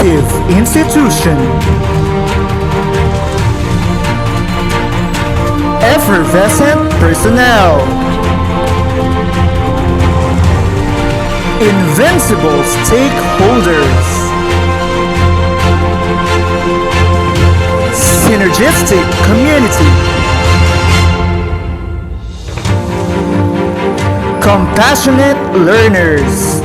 innovative institution. Effervescent personnel. Invincible stakeholders. Synergistic community. Compassionate learners.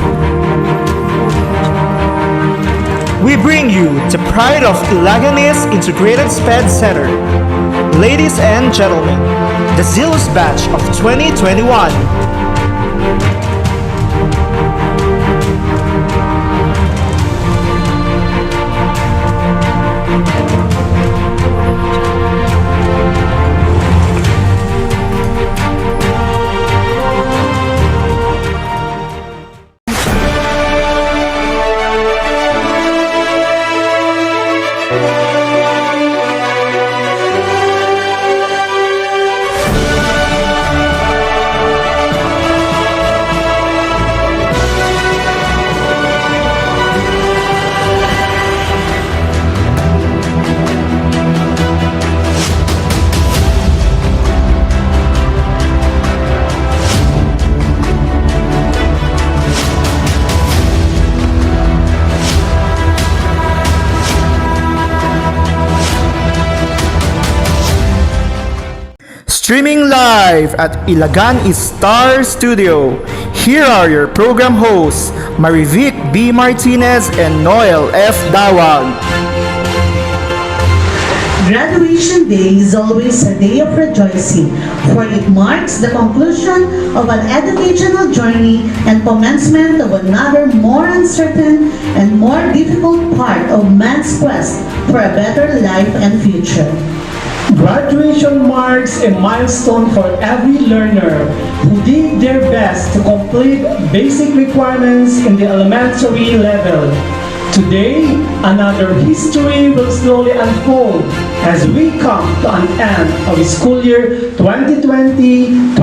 We bring you the pride of Ilagan's Integrated SPED Center. Ladies and gentlemen, the zealous batch of 2021. Streaming live at Ilagan Star Studio. Here are your program hosts, Marivic B. Martinez and Noel F. Dawag. Graduation Day is always a day of rejoicing, for it marks the conclusion of an educational journey and commencement of another more uncertain and more difficult part of man's quest for a better life and future. Graduation marks a milestone for every learner who did their best to complete basic requirements in the elementary level. Today, another history will slowly unfold as we come to an end of school year 2020-2021.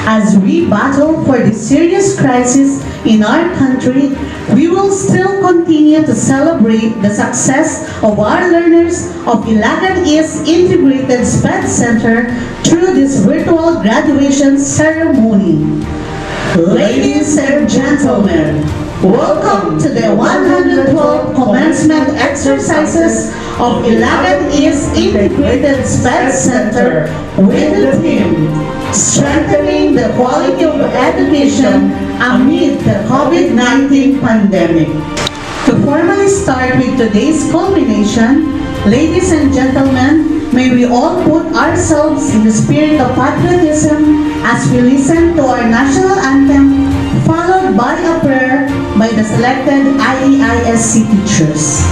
As we battle for this serious crisis in our country, we will still continue to celebrate the success of our learners of Ilagan East Integrated SPED Center through this virtual graduation ceremony. Ladies and gentlemen, welcome to the 112th commencement exercises of Ilagan East Integrated SPED Center with the theme, Strengthening the Quality of Education Amid the COVID-19 Pandemic. To formally start with today's culmination, ladies and gentlemen, may we all put ourselves in the spirit of patriotism as we listen to our national anthem, followed by a prayer by the selected IEISC teachers.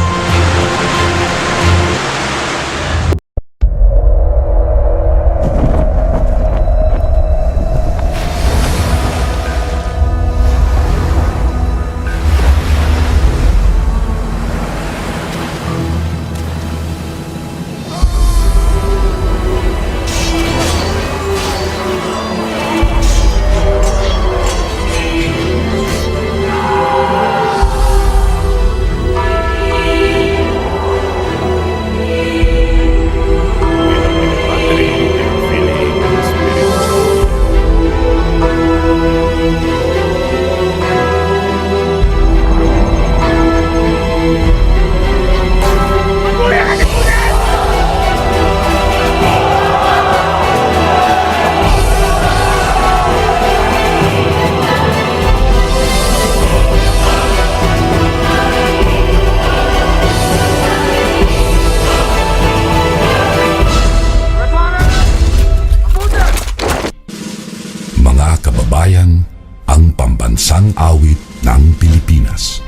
Ang pambansang awit ng Pilipinas.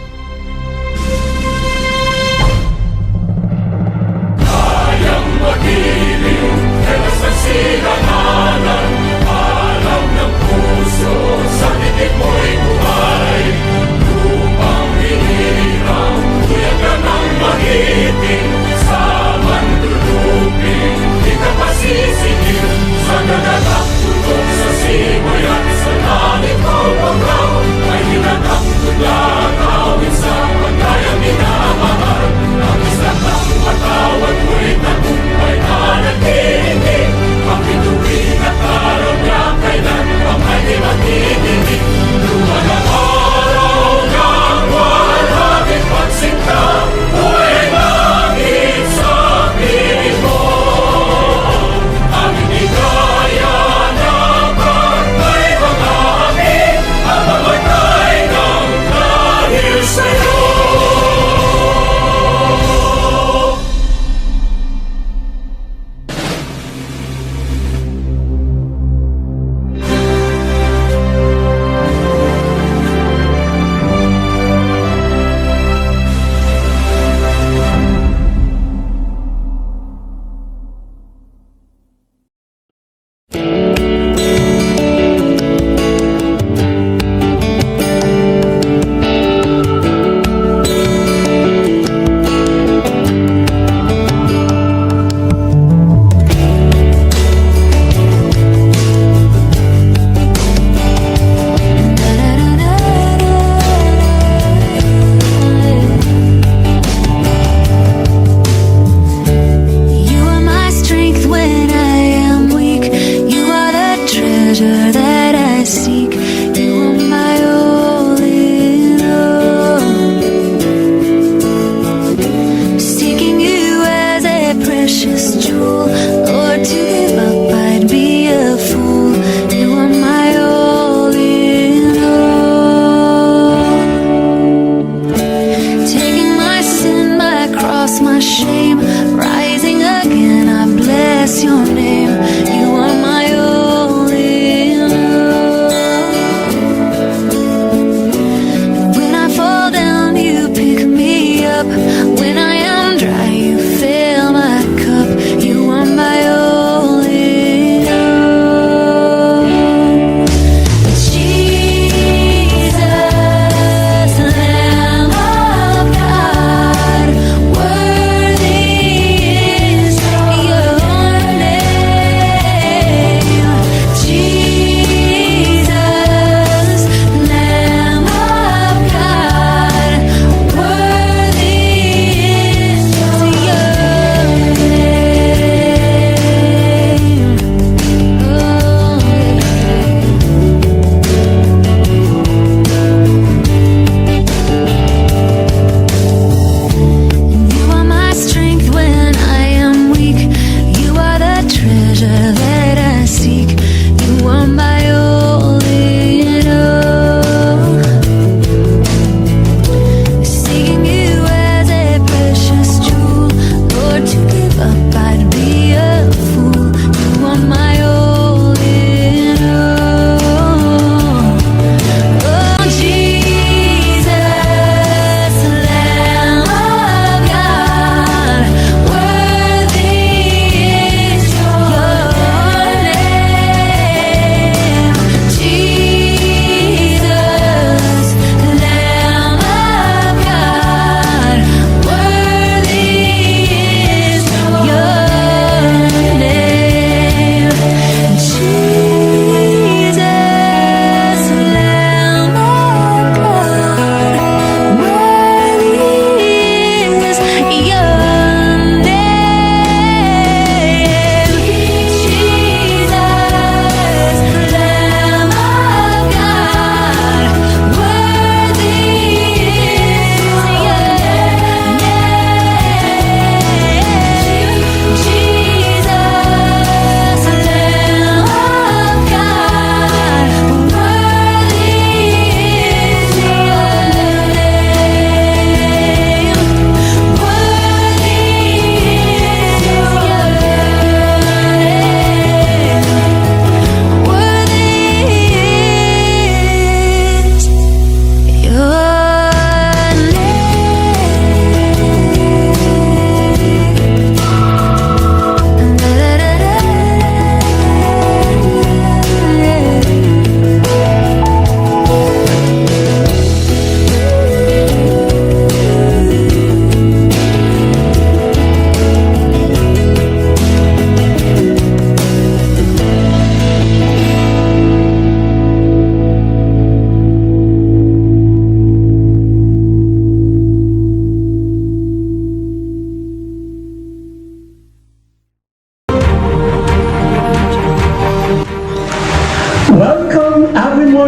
Kayang magiliw, kaya sa silanganan, alam ng puso, sa titik mo'y buhay. Lupang hinihirang, kuyagan ang magiting, sa mandulupin, di ka pasisigil, sa nagalang tulog sa simoy at sa langit mo pagkaw, ay hinatang tulagaw.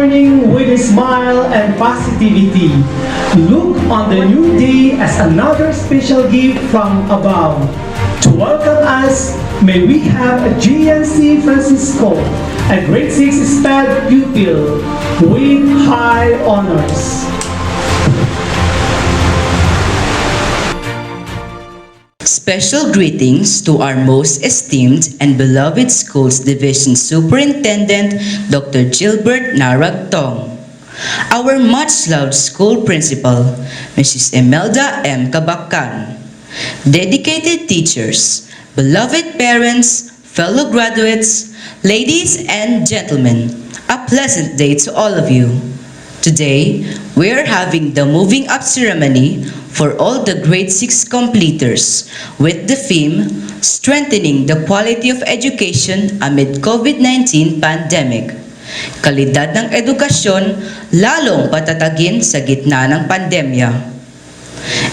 morning with a smile and positivity. Look on the new day as another special gift from above. To welcome us, may we have a GNC Francisco, a grade 6 SPED pupil with high honors. Special greetings to our most esteemed and beloved Schools Division Superintendent, Dr. Gilbert Naragtong. Our much-loved school principal, Mrs. Imelda M. Cabacan. Dedicated teachers, beloved parents, fellow graduates, ladies and gentlemen, a pleasant day to all of you. Today, we are having the moving up ceremony for all the grade 6 completers with the theme, Strengthening the Quality of Education Amid COVID-19 Pandemic. Kalidad ng edukasyon, lalong patatagin sa gitna ng pandemya.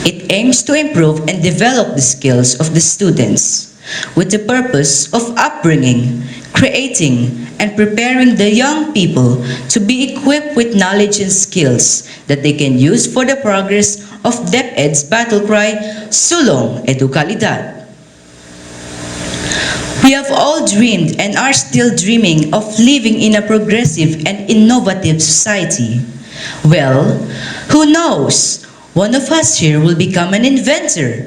It aims to improve and develop the skills of the students with the purpose of upbringing, creating, and preparing the young people to be equipped with knowledge and skills that they can use for the progress of DepEd's battle cry, Sulong Edukalidad. We have all dreamed and are still dreaming of living in a progressive and innovative society. Well, who knows? One of us here will become an inventor,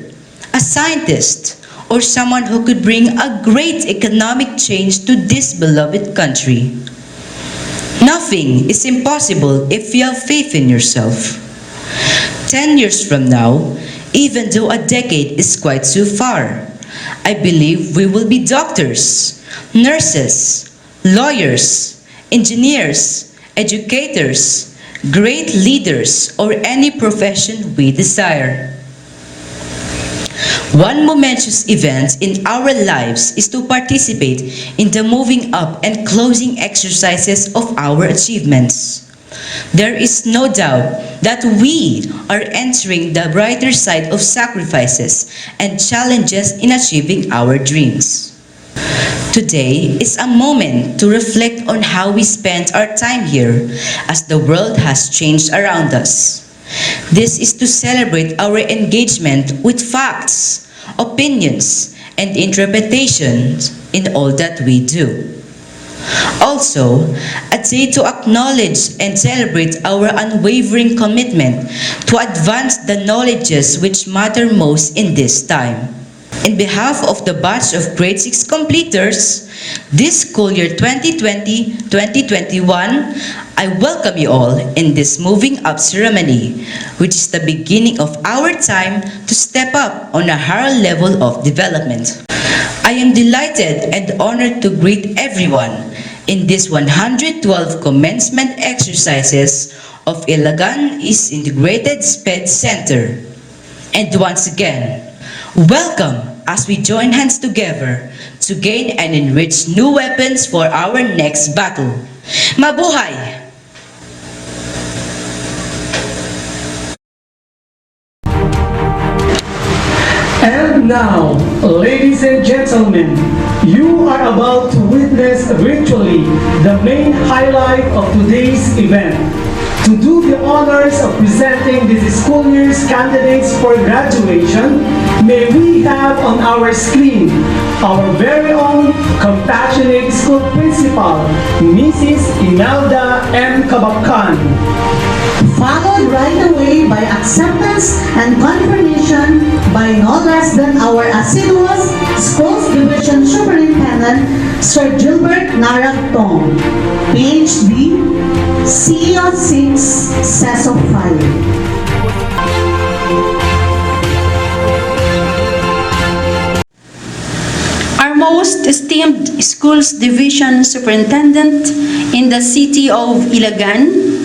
a scientist, or someone who could bring a great economic change to this beloved country. Nothing is impossible if you have faith in yourself. 10 years from now, even though a decade is quite too far, I believe we will be doctors, nurses, lawyers, engineers, educators, great leaders, or any profession we desire. One momentous event in our lives is to participate in the moving up and closing exercises of our achievements. There is no doubt that we are entering the brighter side of sacrifices and challenges in achieving our dreams. Today is a moment to reflect on how we spent our time here as the world has changed around us. This is to celebrate our engagement with facts, opinions, and interpretations in all that we do. Also, a day to acknowledge and celebrate our unwavering commitment to advance the knowledges which matter most in this time. In behalf of the batch of grade 6 completers, this school year 2020-2021, I welcome you all in this moving up ceremony, which is the beginning of our time to step up on a higher level of development. I am delighted and honored to greet everyone in this 112 commencement exercises of Ilagan is Integrated SPED Center. And once again, welcome as we join hands together to gain and enrich new weapons for our next battle. Mabuhay! And now, ladies and gentlemen, you are about to witness virtually the main highlight of today's event. To do the honors of presenting this school year's candidates for graduation, may we have on our screen our very own compassionate school principal, Mrs. Imelda M. Cabacan. Followed right away by acceptance and confirmation by no less than our assiduous Schools Division Superintendent, Sir Gilbert Naragtong, PhD, CEO 6, CESO 5. Our most esteemed Schools Division Superintendent in the city of Ilagan,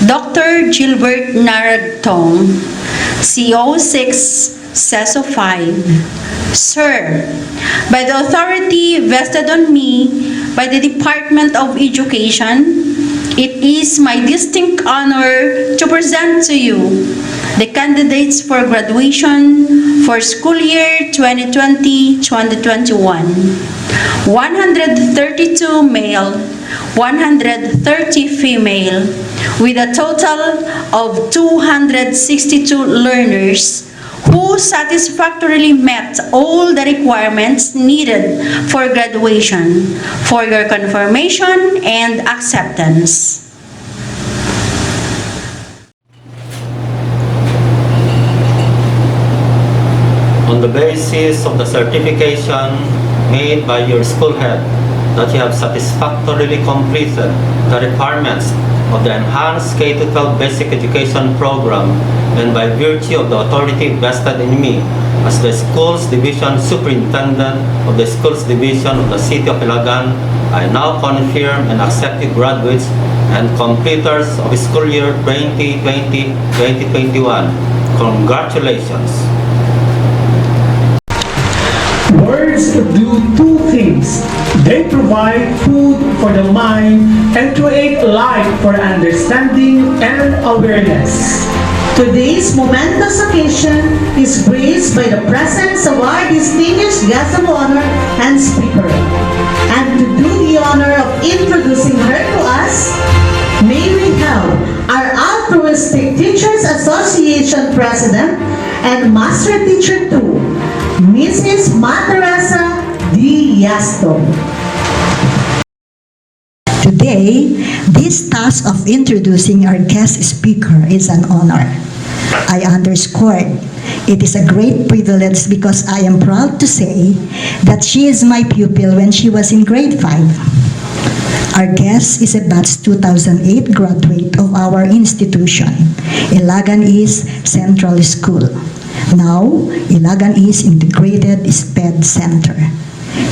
Dr. Gilbert Naragtong, CO6, CESO 5. Sir, by the authority vested on me by the Department of Education, it is my distinct honor to present to you the candidates for graduation for school year 2020-2021. 132 male, 130 female, with a total of 262 learners who satisfactorily met all the requirements needed for graduation, for your confirmation and acceptance. On the basis of the certification made by your school head that you have satisfactorily completed the requirements of the enhanced K-12 basic education program, and by virtue of the authority vested in me as the school's division superintendent of the school's division of the city of Ilagan, I now confirm and accept you graduates and completers of school year 2020-2021. Congratulations! Words do two things. They provide food for the mind and create light for understanding and awareness. Today's momentous occasion is graced by the presence of our distinguished guest of honor and speaker. And to do the honor of introducing her to us, may we have our Altruistic Teachers Association President and Master Teacher 2, Mrs. Materesa D. Yasto. Today, this task of introducing our guest speaker is an honor. I underscored it is a great privilege because I am proud to say that she is my pupil when she was in grade 5. Our guest is a batch 2008 graduate of our institution, Ilagan East Central School. Now, Ilagan is Integrated SPED Center.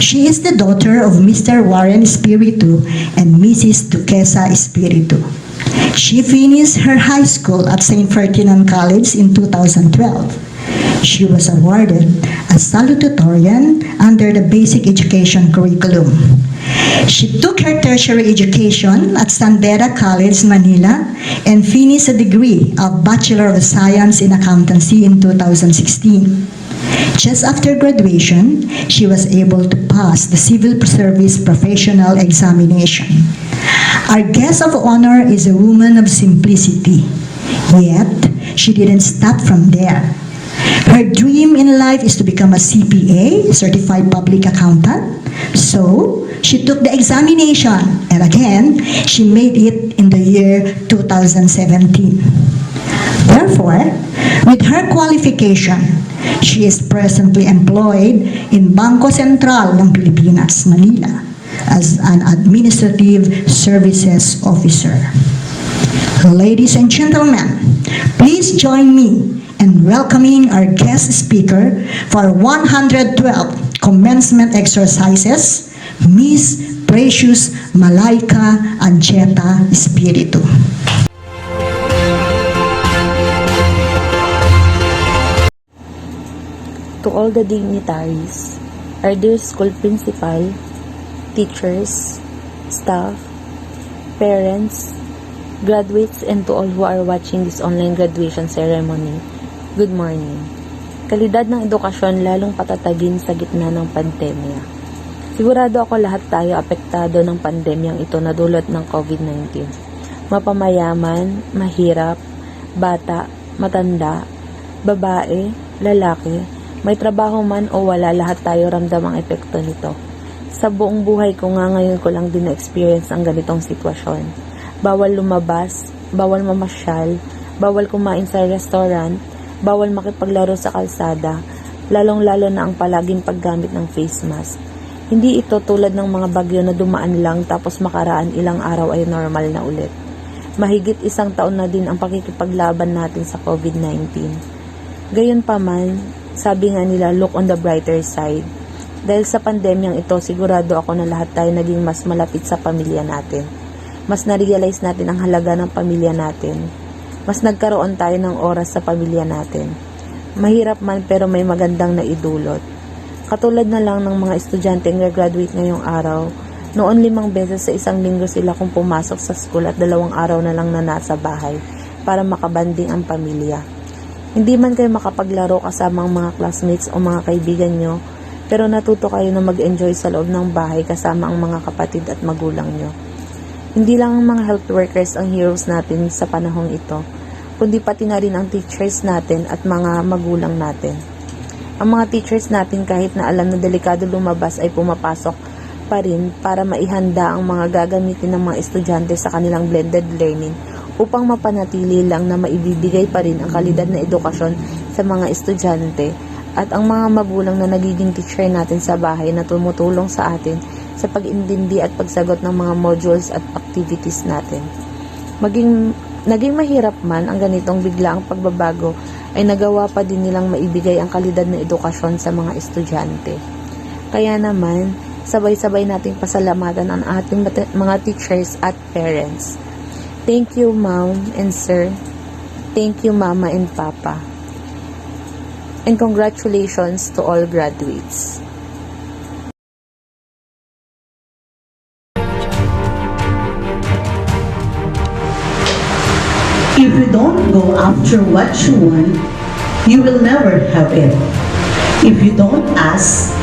She is the daughter of Mr. Warren Espiritu and Mrs. Duquesa Espiritu. She finished her high school at St. Ferdinand College in 2012. She was awarded a salutatorian under the basic education curriculum. She took her tertiary education at Sandera College, Manila, and finished a degree of Bachelor of Science in Accountancy in 2016. Just after graduation, she was able to pass the Civil Service Professional Examination. Our guest of honor is a woman of simplicity, yet she didn't stop from there. Her dream in life is to become a CPA, Certified Public Accountant. So, she took the examination, and again, she made it in the year 2017. Therefore, with her qualification, she is presently employed in Bangko Sentral ng Pilipinas, Manila, as an Administrative Services Officer. Ladies and gentlemen, please join me in welcoming our guest speaker for 112 commencement exercises, Miss Precious Malaika Ancheta Espiritu. To all the dignitaries, our dear school principal, teachers, staff, parents, graduates, and to all who are watching this online graduation ceremony, good morning. Kalidad ng edukasyon lalong patatagin sa gitna ng pandemya. Sigurado ako lahat tayo apektado ng pandemyang ito na dulot ng COVID-19. Mapamayaman, mahirap, bata, matanda, babae, lalaki, may trabaho man o wala, lahat tayo ramdam ang epekto nito. Sa buong buhay ko nga ngayon ko lang din na-experience ang ganitong sitwasyon. Bawal lumabas, bawal mamasyal, bawal kumain sa restaurant, bawal makipaglaro sa kalsada, lalong-lalo na ang palaging paggamit ng face mask. Hindi ito tulad ng mga bagyo na dumaan lang tapos makaraan ilang araw ay normal na ulit. Mahigit 1 taon na din ang pakikipaglaban natin sa COVID-19. Gayunpaman, sabi nga nila, look on the brighter side. Dahil sa pandemyang ito, sigurado ako na lahat tayo naging mas malapit sa pamilya natin. Mas na-realize natin ang halaga ng pamilya natin. Mas nagkaroon tayo ng oras sa pamilya natin. Mahirap man pero may magandang naidulot. Katulad na lang ng mga estudyante na graduate ngayong araw, noon 5 beses sa isang linggo sila kung pumasok sa school at 2 araw na lang na nasa bahay para makabanding ang pamilya. Hindi man kayo makapaglaro kasama ang mga classmates o mga kaibigan nyo, pero natuto kayo na mag-enjoy sa loob ng bahay kasama ang mga kapatid at magulang nyo. Hindi lang ang mga health workers ang heroes natin sa panahong ito, kundi pati na rin ang teachers natin at mga magulang natin. Ang mga teachers natin kahit na alam na delikado lumabas ay pumapasok pa rin para maihanda ang mga gagamitin ng mga estudyante sa kanilang blended learning upang mapanatili lang na maibibigay pa rin ang kalidad na edukasyon sa mga estudyante at ang mga magulang na nagiging teacher natin sa bahay na tumutulong sa atin sa pag-intindi at pagsagot ng mga modules at activities natin. Naging mahirap man ang ganitong biglaang pagbabago ay nagawa pa din nilang maibigay ang kalidad na edukasyon sa mga estudyante. Kaya naman, sabay-sabay nating pasalamatan ang ating mga teachers at parents. Thank you, Ma'am and Sir. Thank you, Mama and Papa. And congratulations to all graduates. If you don't go after what you want, you will never have it. If you don't ask,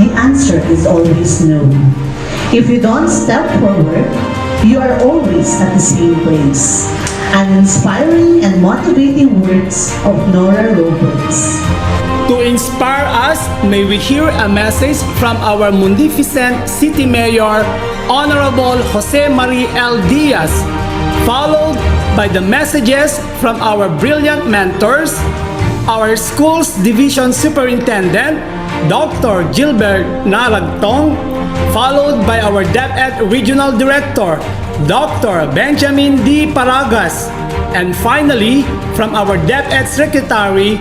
the answer is always no. If you don't step forward, you are always at the same place. An inspiring and motivating words of Nora Roberts. To inspire us, may we hear a message from our Mundificent City Mayor, Honorable Jose Marie L. Diaz, followed by the messages from our brilliant mentors, our school's Division Superintendent, Dr. Gilbert Naragtong, followed by our DepEd Regional Director, Dr. Benjamin D. Paragas, and finally, from our DepEd Secretary,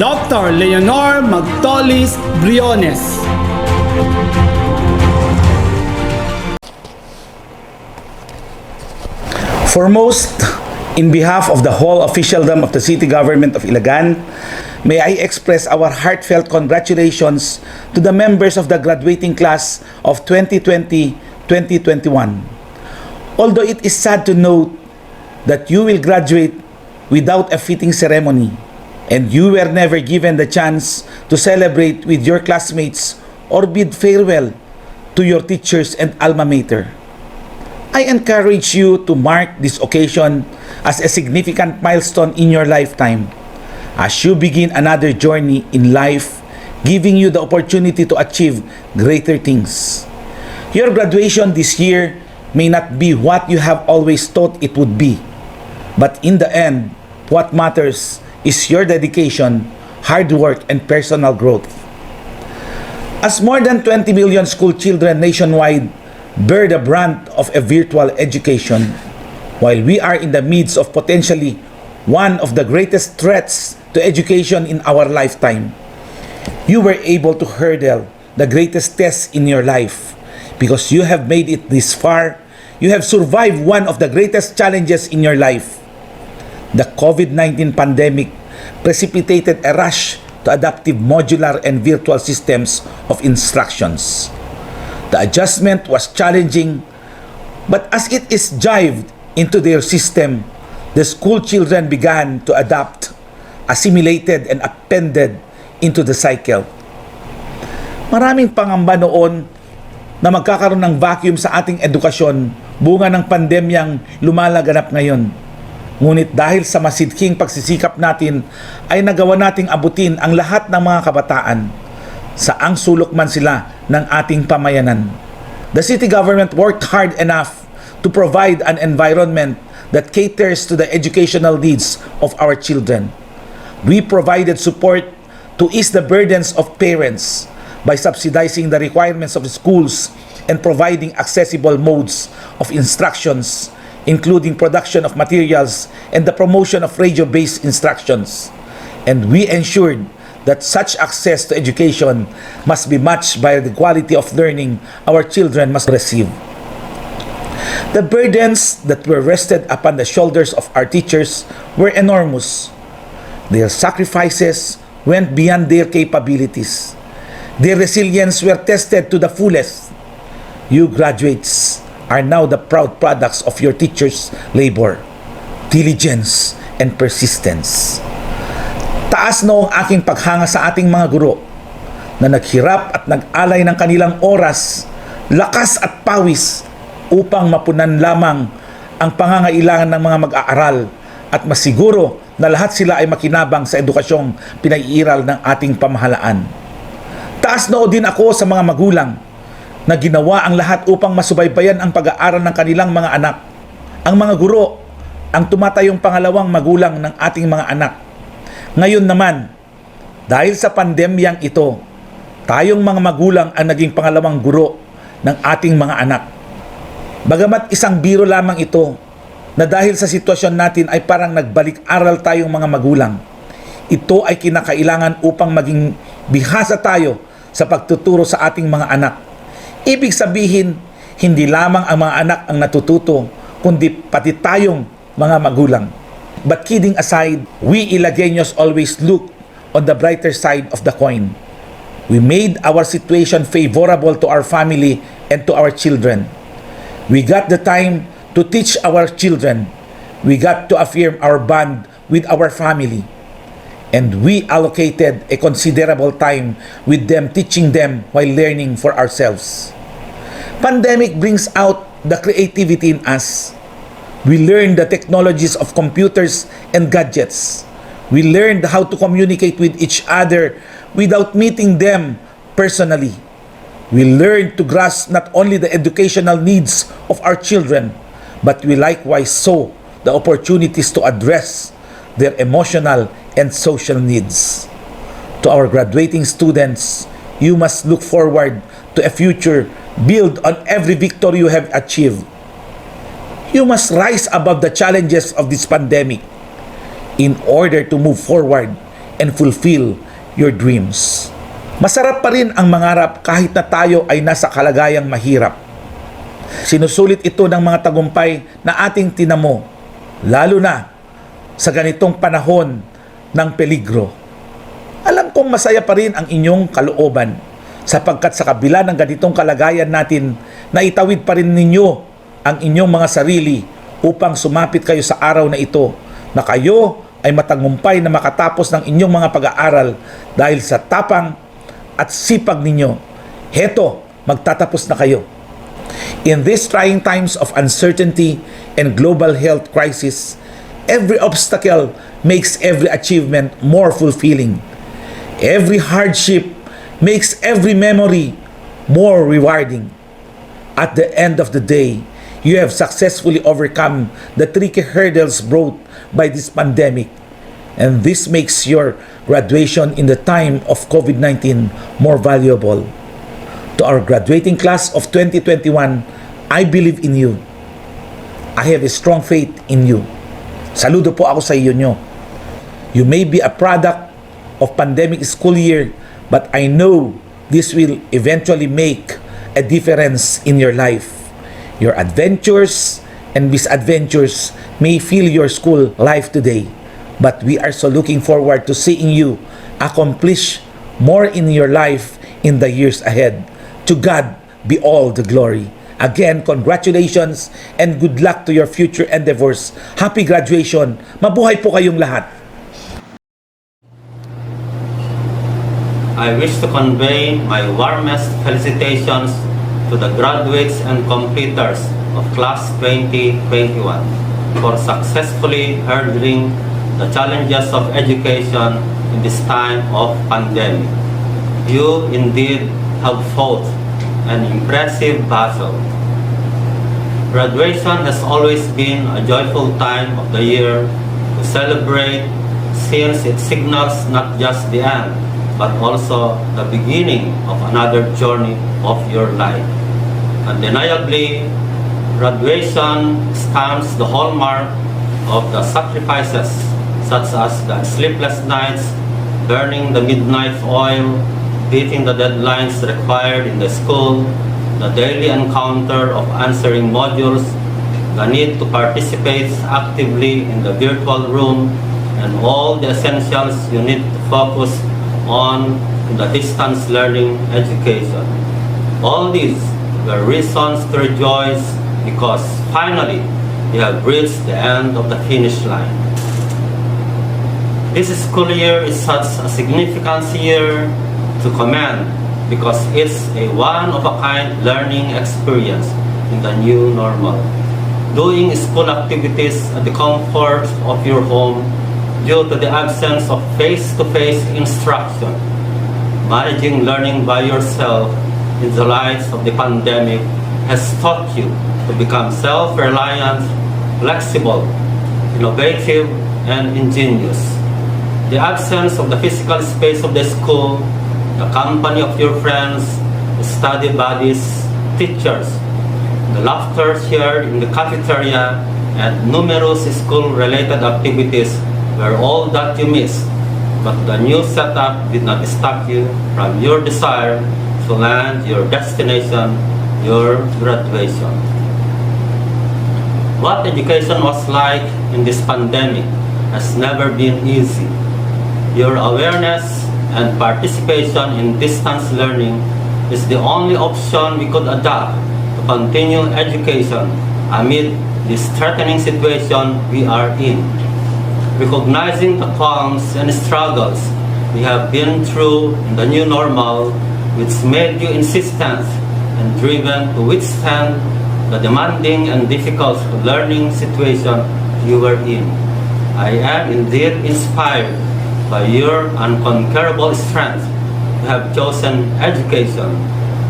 Dr. Leonor Magtolis Briones. Foremost, in behalf of the whole officialdom of the City Government of Ilagan, may I express our heartfelt congratulations to the members of the graduating class of 2020-2021. Although it is sad to note that you will graduate without a fitting ceremony and you were never given the chance to celebrate with your classmates or bid farewell to your teachers and alma mater, I encourage you to mark this occasion as a significant milestone in your lifetime as you begin another journey in life, giving you the opportunity to achieve greater things. Your graduation this year may not be what you have always thought it would be, but in the end, what matters is your dedication, hard work, and personal growth. As more than 20 million school children nationwide bear the brunt of a virtual education, while we are in the midst of potentially one of the greatest threats to education in our lifetime, you were able to hurdle the greatest test in your life because you have made it this far. You have survived one of the greatest challenges in your life. The COVID-19 pandemic precipitated a rush to adaptive modular and virtual systems of instructions. The adjustment was challenging, but as it is jived into their system, the school children began to adapt, assimilated, and appended into the cycle. Maraming pangamba noon na magkakaroon ng vacuum sa ating edukasyon, bunga ng pandemyang lumalaganap ngayon. Ngunit dahil sa masidhing pagsisikap natin, ay nagawa nating abutin ang lahat ng mga kabataan, saang sulok man sila ng ating pamayanan. The city government worked hard enough to provide an environment that caters to the educational needs of our children. We provided support to ease the burdens of parents by subsidizing the requirements of schools and providing accessible modes of instructions, including production of materials and the promotion of radio-based instructions. And we ensured that such access to education must be matched by the quality of learning our children must receive. The burdens that were rested upon the shoulders of our teachers were enormous. Their sacrifices went beyond their capabilities. Their resilience were tested to the fullest. You graduates are now the proud products of your teachers' labor, diligence, and persistence. Taas no ang aking paghanga sa ating mga guro na naghirap at nag-alay ng kanilang oras, lakas at pawis upang mapunan lamang ang pangangailangan ng mga mag-aaral at masiguro na lahat sila ay makinabang sa edukasyong pinag-iiral ng ating pamahalaan. Taas noo din ako sa mga magulang na ginawa ang lahat upang masubaybayan ang pag-aaral ng kanilang mga anak. Ang mga guro ang tumatayong pangalawang magulang ng ating mga anak. Ngayon naman, dahil sa pandemyang ito, tayong mga magulang ang naging pangalawang guro ng ating mga anak. Bagamat isang biro lamang ito, na dahil sa sitwasyon natin ay parang nagbalik-aral tayong mga magulang. Ito ay kinakailangan upang maging bihasa tayo sa pagtuturo sa ating mga anak. Ibig sabihin, hindi lamang ang mga anak ang natututo, kundi pati tayong mga magulang. But kidding aside, we Ilagueños always look on the brighter side of the coin. We made our situation favorable to our family and to our children. We got the time to teach our children. We got to affirm our bond with our family. And we allocated a considerable time with them, teaching them while learning for ourselves. Pandemic brings out the creativity in us. We learned the technologies of computers and gadgets. We learned how to communicate with each other without meeting them personally. We learned to grasp not only the educational needs of our children, but we likewise saw the opportunities to address their emotional and social needs. To our graduating students, you must look forward to a future built on every victory you have achieved. You must rise above the challenges of this pandemic in order to move forward and fulfill your dreams. Masarap pa rin ang mangarap kahit na tayo ay nasa kalagayang mahirap. Sinusulit ito ng mga tagumpay na ating tinamo, lalo na sa ganitong panahon ng peligro. Alam kong masaya pa rin ang inyong kalooban sapagkat sa kabila ng ganitong kalagayan natin, naitawid pa rin ninyo ang inyong mga sarili upang sumapit kayo sa araw na ito na kayo ay matagumpay na makatapos ng inyong mga pag-aaral dahil sa tapang at sipag ninyo. Heto, magtatapos na kayo. In these trying times of uncertainty and global health crisis, every obstacle makes every achievement more fulfilling. Every hardship makes every memory more rewarding. At the end of the day, you have successfully overcome the tricky hurdles brought by this pandemic, and this makes your graduation in the time of COVID-19 more valuable. To our graduating class of 2021, I believe in you. I have a strong faith in you. Saludo po ako sa iyo nyo. You may be a product of pandemic school year, but I know this will eventually make a difference in your life. Your adventures and misadventures may fill your school life today, but we are so looking forward to seeing you accomplish more in your life in the years ahead. To God be all the glory. Again, congratulations and good luck to your future endeavors. Happy graduation. Mabuhay po kayong lahat. I wish to convey my warmest felicitations to the graduates and completers of Class 2021 for successfully hurdling the challenges of education in this time of pandemic. You indeed have fought an impressive battle. Graduation has always been a joyful time of the year to celebrate, since it signals not just the end, but also the beginning of another journey of your life. Undeniably, graduation stamps the hallmark of the sacrifices such as the sleepless nights, burning the midnight oil, beating the deadlines required in the school, the daily encounter of answering modules, the need to participate actively in the virtual room, and all the essentials you need to focus on in the distance learning education. All these were reasons to rejoice because finally you have reached the end of the finish line. This school year is such a significant year to commend because it's a one-of-a-kind learning experience in the new normal. Doing school activities at the comfort of your home due to the absence of face-to-face instruction. Managing learning by yourself in the light of the pandemic has taught you to become self-reliant, flexible, innovative, and ingenious. The absence of the physical space of the school, the company of your friends, the study buddies, teachers, the laughter shared in the cafeteria, and numerous school-related activities were all that you missed. But the new setup did not stop you from your desire to land your destination, your graduation. What education was like in this pandemic has never been easy. Your awareness and participation in distance learning is the only option we could adopt to continue education amid this threatening situation we are in. Recognizing the qualms and struggles we have been through in the new normal, which made you insistent and driven to withstand the demanding and difficult learning situation you were in. I am indeed inspired by your unconquerable strength to have chosen education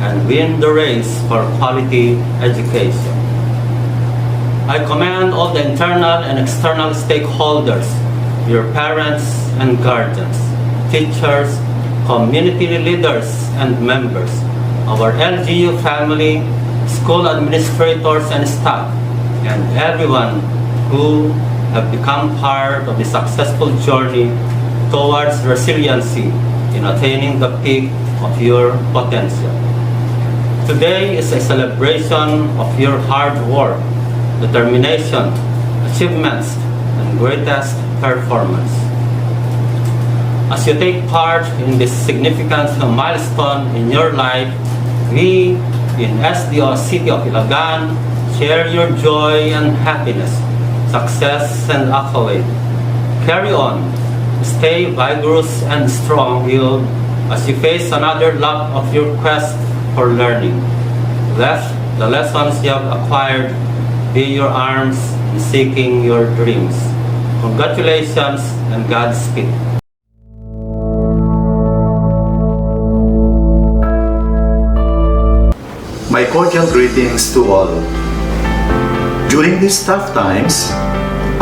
and win the race for quality education. I commend all the internal and external stakeholders, your parents and guardians, teachers, community leaders and members, our LGU family, school administrators and staff, and everyone who have become part of the successful journey towards resiliency in attaining the peak of your potential. Today is a celebration of your hard work, determination, achievements, and greatest performance. As you take part in this significant milestone in your life, we in SDO City of Ilagan share your joy and happiness, success and accolade. Carry on, stay vigorous and strong-willed as you face another lap of your quest for learning. Let the lessons you have acquired be your arms in seeking your dreams. Congratulations and Godspeed. My cordial greetings to all. During these tough times,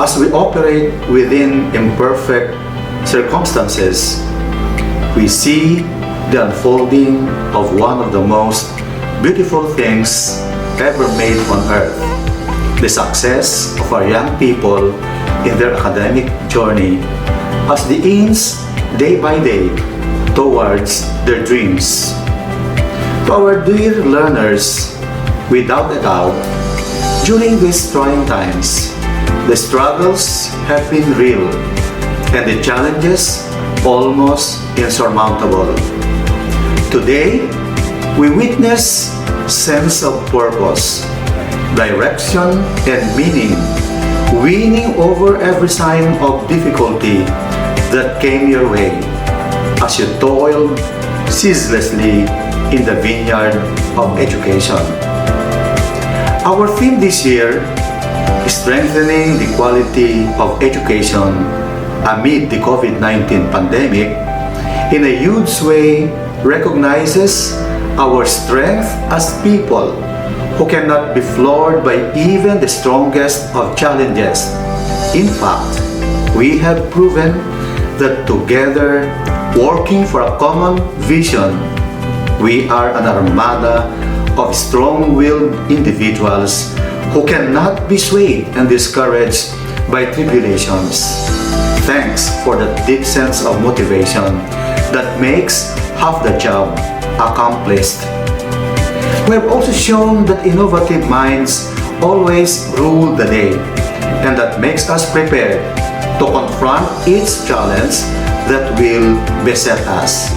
as we operate within imperfect circumstances, we see the unfolding of one of the most beautiful things ever made on earth, the success of our young people in their academic journey as they inch day by day towards their dreams. To our dear learners, without a doubt, during these trying times, the struggles have been real and the challenges almost insurmountable. Today, we witness sense of purpose, direction, and meaning winning over every sign of difficulty that came your way as you toiled ceaselessly in the vineyard of education. Our theme this year is strengthening the quality of education amid the COVID-19 pandemic in a huge way recognizes our strength as people who cannot be floored by even the strongest of challenges. In fact, we have proven that together, working for a common vision, we are an armada of strong-willed individuals who cannot be swayed and discouraged by tribulations. Thanks for the deep sense of motivation that makes half the job accomplished. We have also shown that innovative minds always rule the day, and that makes us prepared to confront each challenge that will beset us.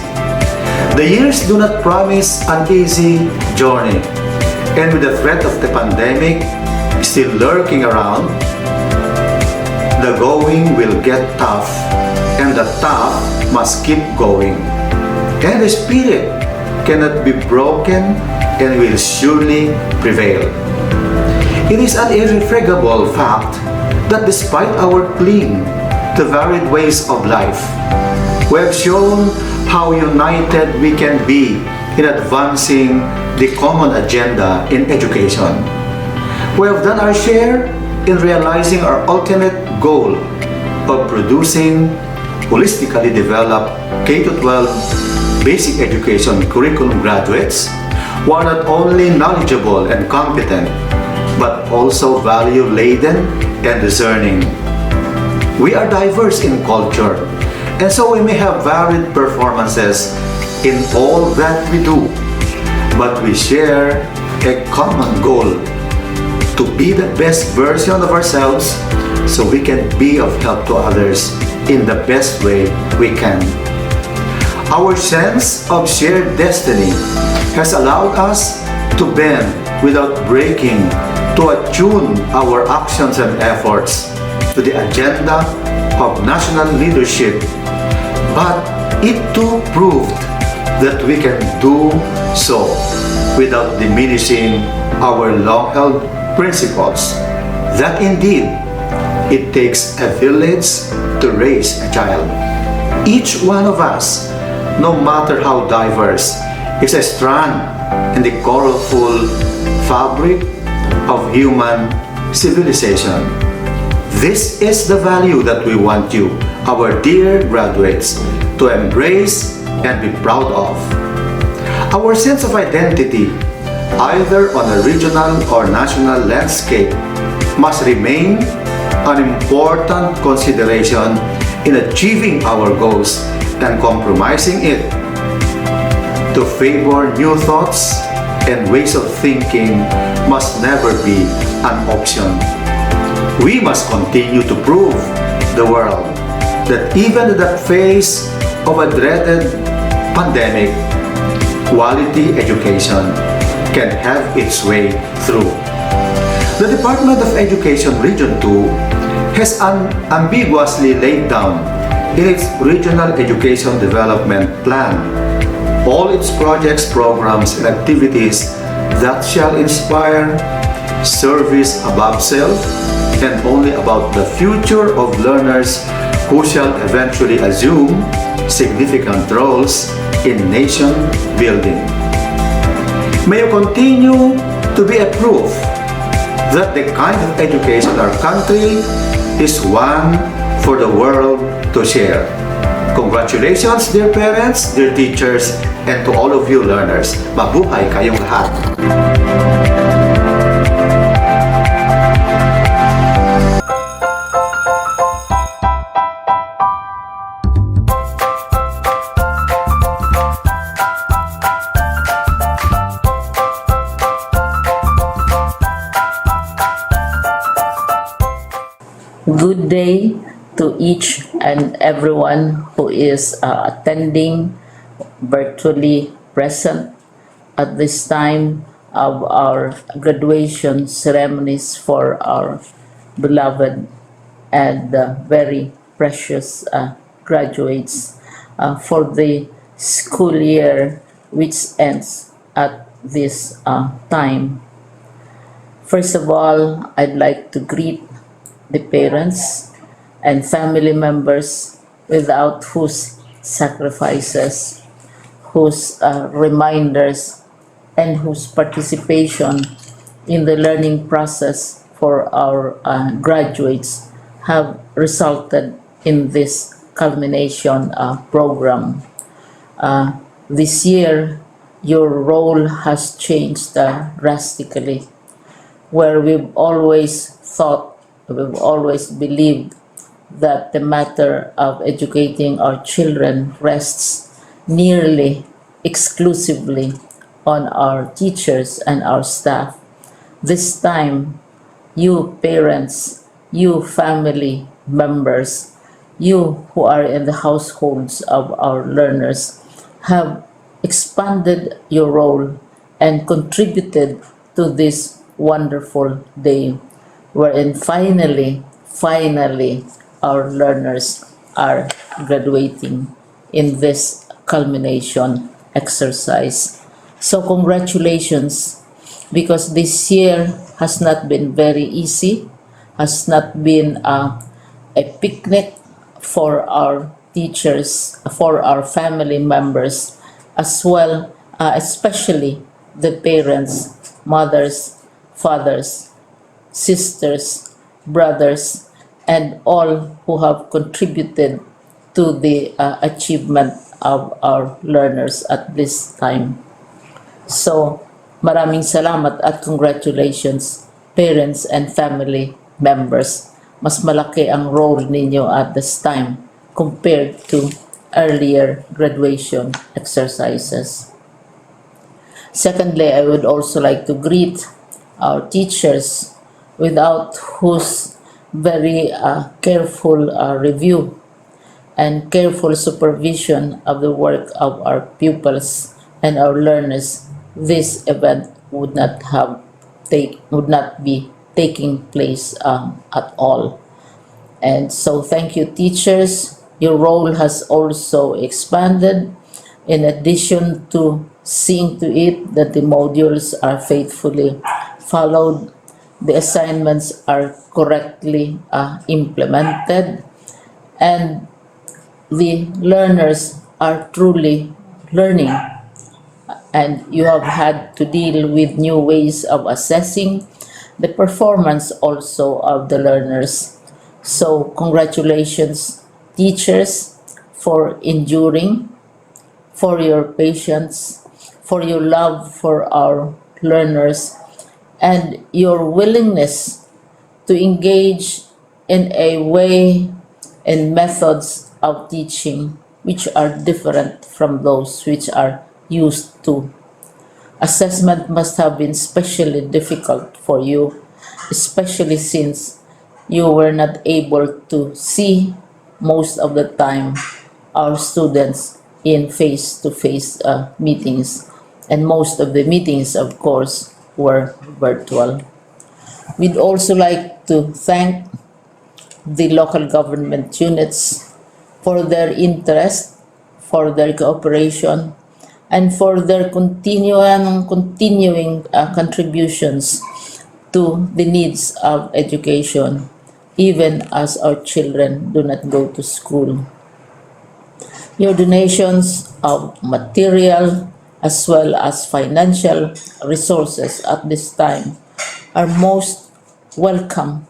The years do not promise an easy journey, and with the threat of the pandemic still lurking around, the going will get tough, and the tough must keep going. And the spirit cannot be broken and will surely prevail. It is an irrefragable fact that despite our cling to varied ways of life, we have shown how united we can be in advancing the common agenda in education. We have done our share in realizing our ultimate goal of producing holistically developed K-12 basic education curriculum graduates who are not only knowledgeable and competent, but also value-laden and discerning. We are diverse in culture, and so we may have varied performances in all that we do, but we share a common goal to be the best version of ourselves so we can be of help to others in the best way we can. Our sense of shared destiny has allowed us to bend without breaking, to attune our actions and efforts to the agenda of national leadership, but it too proved that we can do so without diminishing our long-held principles, that indeed it takes a village to raise a child. Each one of us, no matter how diverse, is a strand in the colorful fabric of human civilization. This is the value that we want you, our dear graduates, to embrace and be proud of. Our sense of identity, either on a regional or national landscape, must remain an important consideration in achieving our goals, and compromising it to favor new thoughts and ways of thinking must never be an option. We must continue to prove the world that even in the face of a dreaded pandemic, quality education can have its way through. The Department of Education Region 2 has unambiguously laid down in its Regional Education Development Plan all its projects, programs, and activities that shall inspire service above self and only about the future of learners who shall eventually assume significant roles in nation building. May you continue to be a proof that the kind of education our country is one for the world to share. Congratulations, dear parents, dear teachers, and to all of you learners. Mabuhay kayong lahat! Good day to each and everyone who is attending virtually present at this time of our graduation ceremonies for our beloved and very precious graduates for the school year which ends at this time. First of all, I'd like to greet the parents and family members without whose sacrifices, whose reminders, and whose participation in the learning process for our graduates have resulted in this culmination program. This year, your role has changed drastically, where we've always believed that the matter of educating our children rests nearly exclusively on our teachers and our staff. This time, you parents, you family members, you who are in the households of our learners have expanded your role and contributed to this wonderful day, wherein finally, our learners are graduating in this culmination exercise. So congratulations because this year has not been very easy, has not been a picnic for our teachers, for our family members, as well, especially the parents, mothers, fathers, sisters, brothers, and all who have contributed to the achievement of our learners at this time. So, maraming salamat at congratulations, parents and family members. Mas malaki ang role ninyo at this time compared to earlier graduation exercises. Secondly, I would also like to greet our teachers, without whose very careful review and careful supervision of the work of our pupils and our learners, this event would not be taking place at all. And so thank you, teachers. Your role has also expanded, in addition to seeing to it that the modules are faithfully followed, the assignments are correctly implemented, and the learners are truly learning. And you have had to deal with new ways of assessing the performance also of the learners. So congratulations, teachers, for enduring, for your patience, for your love for our learners, and your willingness to engage in a way and methods of teaching which are different from those which are used to. Assessment must have been especially difficult for you, especially since you were not able to see most of the time our students in face-to-face meetings, and most of the meetings, of course, were virtual. We'd also like to thank the local government units for their interest, for their cooperation, and for their continuing contributions to the needs of education, even as our children do not go to school. Your donations of material as well as financial resources at this time are most welcome,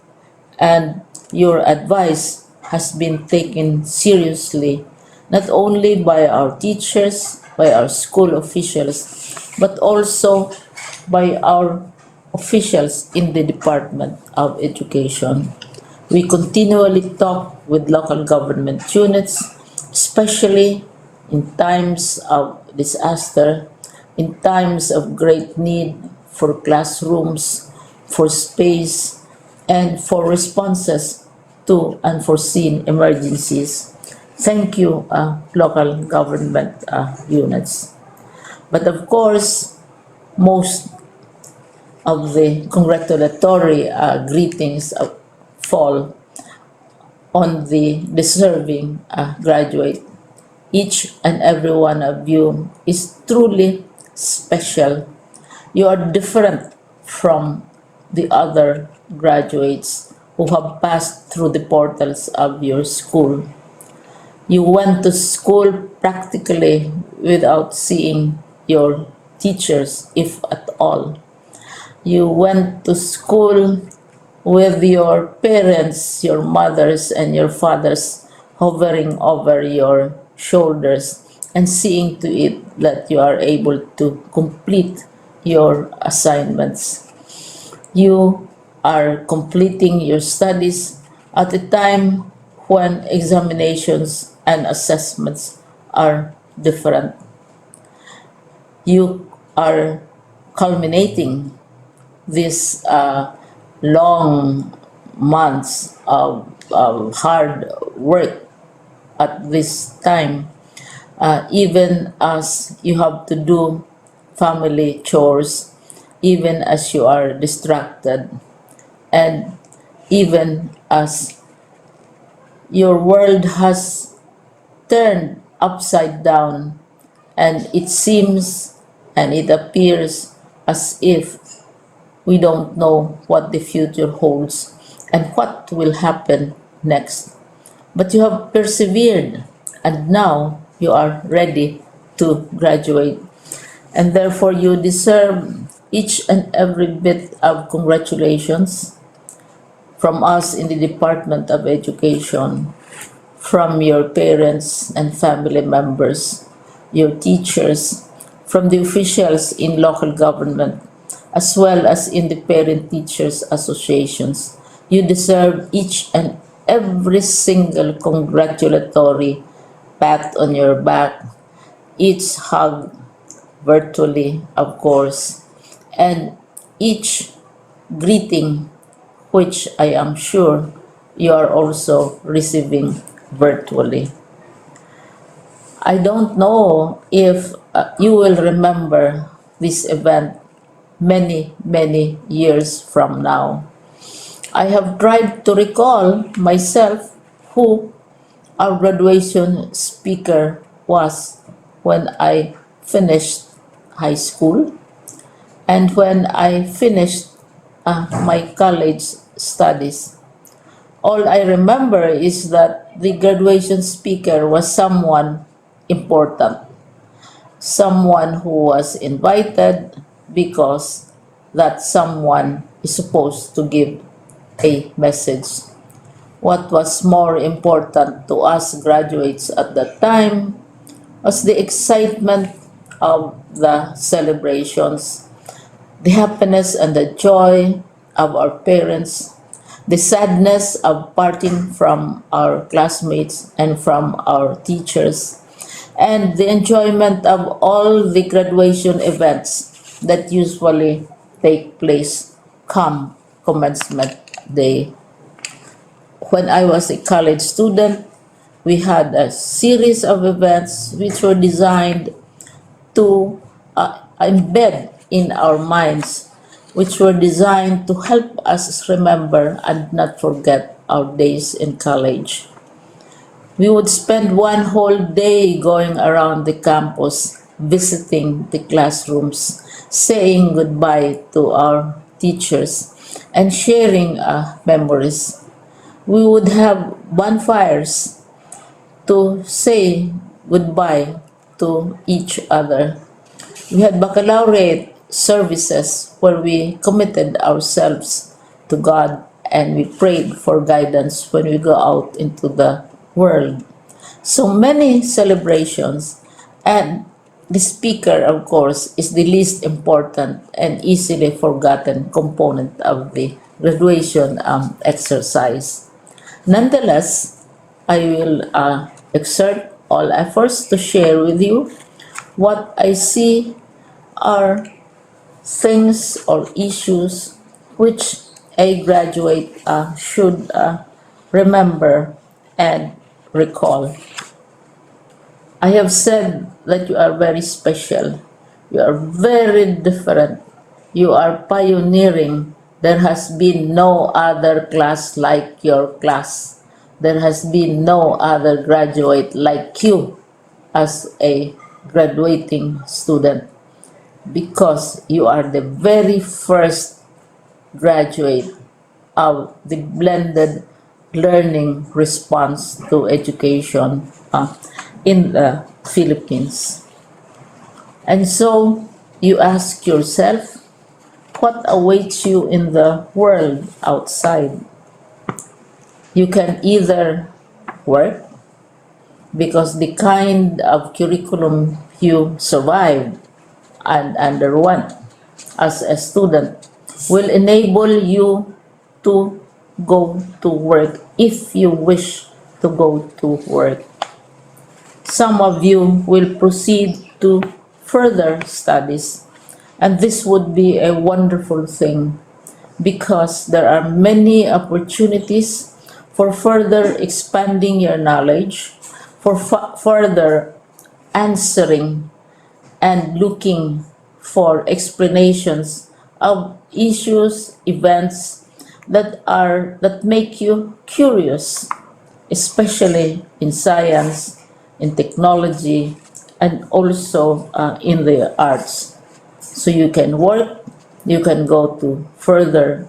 and your advice has been taken seriously not only by our teachers, by our school officials, but also by our officials in the Department of Education. We continually talk with local government units, especially in times of disaster, in times of great need for classrooms, for space, and for responses to unforeseen emergencies. Thank you, local government units. But of course, most of the congratulatory greetings fall on the deserving graduate. Each and every one of you is truly special. You are different from the other graduates who have passed through the portals of your school. You went to school practically without seeing your teachers, if at all. You went to school with your parents, your mothers, and your fathers hovering over your shoulders and seeing to it that you are able to complete your assignments. You are completing your studies at a time when examinations and assessments are different. You are culminating these long months of hard work at this time, even as you have to do family chores, even as you are distracted, and even as your world has turned upside down, and it seems and it appears as if We don't know what the future holds and what will happen next. But you have persevered, and now you are ready to graduate. And therefore, you deserve each and every bit of congratulations from us in the Department of Education, from your parents and family members, your teachers, from the officials in local government, as well as in the parent teachers associations. You deserve each and every single congratulatory pat on your back, each hug virtually, of course, and each greeting, which I am sure you are also receiving virtually. I don't know if you will remember this event many, many years from now. I have tried to recall myself who our graduation speaker was when I finished high school and when I finished my college studies. All I remember is that the graduation speaker was someone important, someone who was invited because that someone is supposed to give a message. What was more important to us graduates at that time was the excitement of the celebrations, the happiness and the joy of our parents, the sadness of parting from our classmates and from our teachers, and the enjoyment of all the graduation events that usually take place come commencement day. When I was a college student, we had a series of events which were designed to embed in our minds, which were designed to help us remember and not forget our days in college. We would spend one whole day going around the campus, visiting the classrooms, saying goodbye to our teachers, and sharing memories. We would have bonfires to say goodbye to each other. We had baccalaureate services where we committed ourselves to God and we prayed for guidance when we go out into the world. So many celebrations, and the speaker, of course, is the least important and easily forgotten component of the graduation exercise. Nonetheless, I will exert all efforts to share with you what I see are things or issues which a graduate should remember and recall. I have said that you are very special. You are very different. You are pioneering. There has been no other class like your class. There has been no other graduate like you as a graduating student because you are the very first graduate of the blended learning response to education in the Philippines. And so you ask yourself, what awaits you in the world outside? You can either work because the kind of curriculum you survived and underwent as a student will enable you to go to work if you wish to go to work. Some of you will proceed to further studies, and this would be a wonderful thing because there are many opportunities for further expanding your knowledge, for further answering and looking for explanations of issues, events that make you curious, especially in science, in technology, and also in the arts. So you can work you can go to further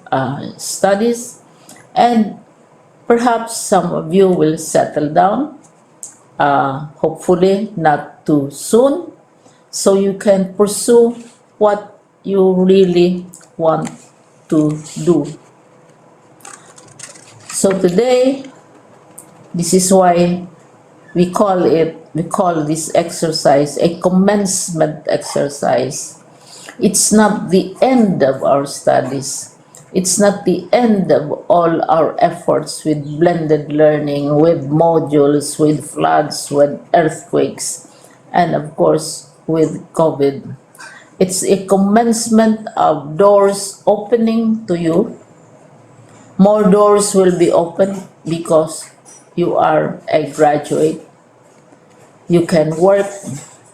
studies, and perhaps some of you will settle down, hopefully not too soon, so you can pursue what you really want to do. So today, this is why we call this exercise a commencement exercise. It's not the end of our studies. It's not the end of all our efforts with blended learning, with modules, with floods, with earthquakes, and of course with COVID. It's a commencement of doors opening to you. More doors will be opened because you are a graduate. You can work,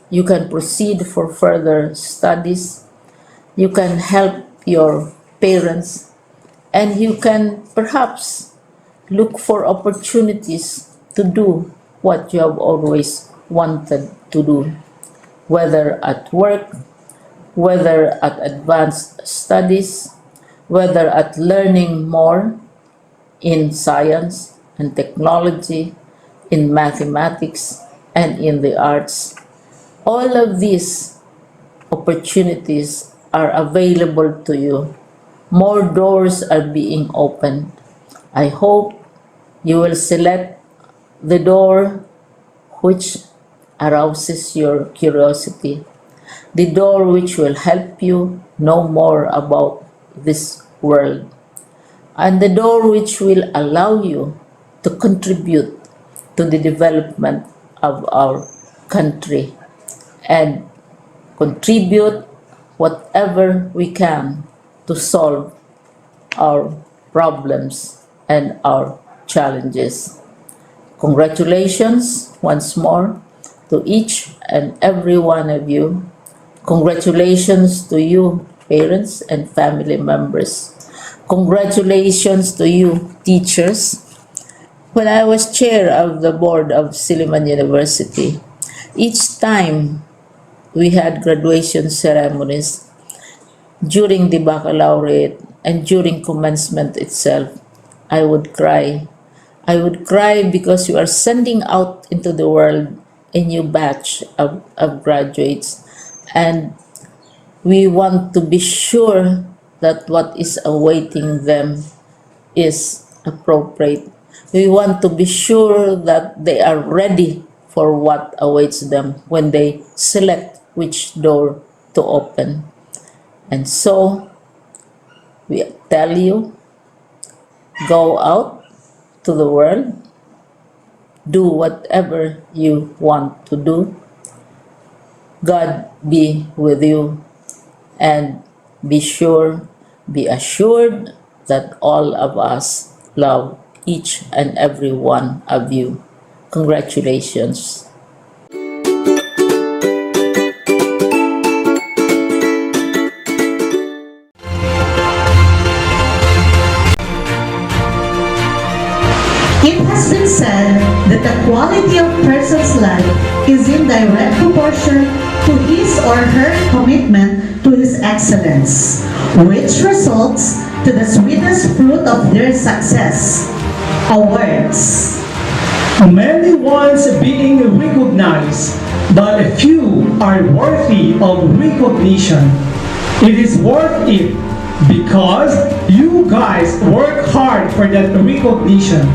you can proceed for further studies, you can help your parents, and you can perhaps look for opportunities to do what you have always wanted to do, whether at work, whether at advanced studies, whether at learning more in science and technology, in mathematics, and in the arts. All of these opportunities are available to you. More doors are being opened. I hope you will select the door which arouses your curiosity, the door which will help you know more about this world, and the door which will allow you to contribute to the development of our country and contribute whatever we can to solve our problems and our challenges. Congratulations once more to each and every one of you. Congratulations to you, parents and family members. Congratulations to you, teachers. When I was chair of the board of Silliman University, each time we had graduation ceremonies, during the baccalaureate and during commencement itself, I would cry. I would cry because you are sending out into the world a new batch of graduates, and we want to be sure that what is awaiting them is appropriate. We want to be sure that they are ready for what awaits them when they select which door to open. And so, we tell you, go out to the world, do whatever you want to do. God be with you, and be assured that all of us love each and every one of you. Congratulations. It has been said that the quality of a person's life is in direct proportion to his or her commitment to his excellence, which results to the sweetest fruit of their success, awards. Many ones being recognized, but a few are worthy of recognition. It is worth it because you guys work hard for that recognition.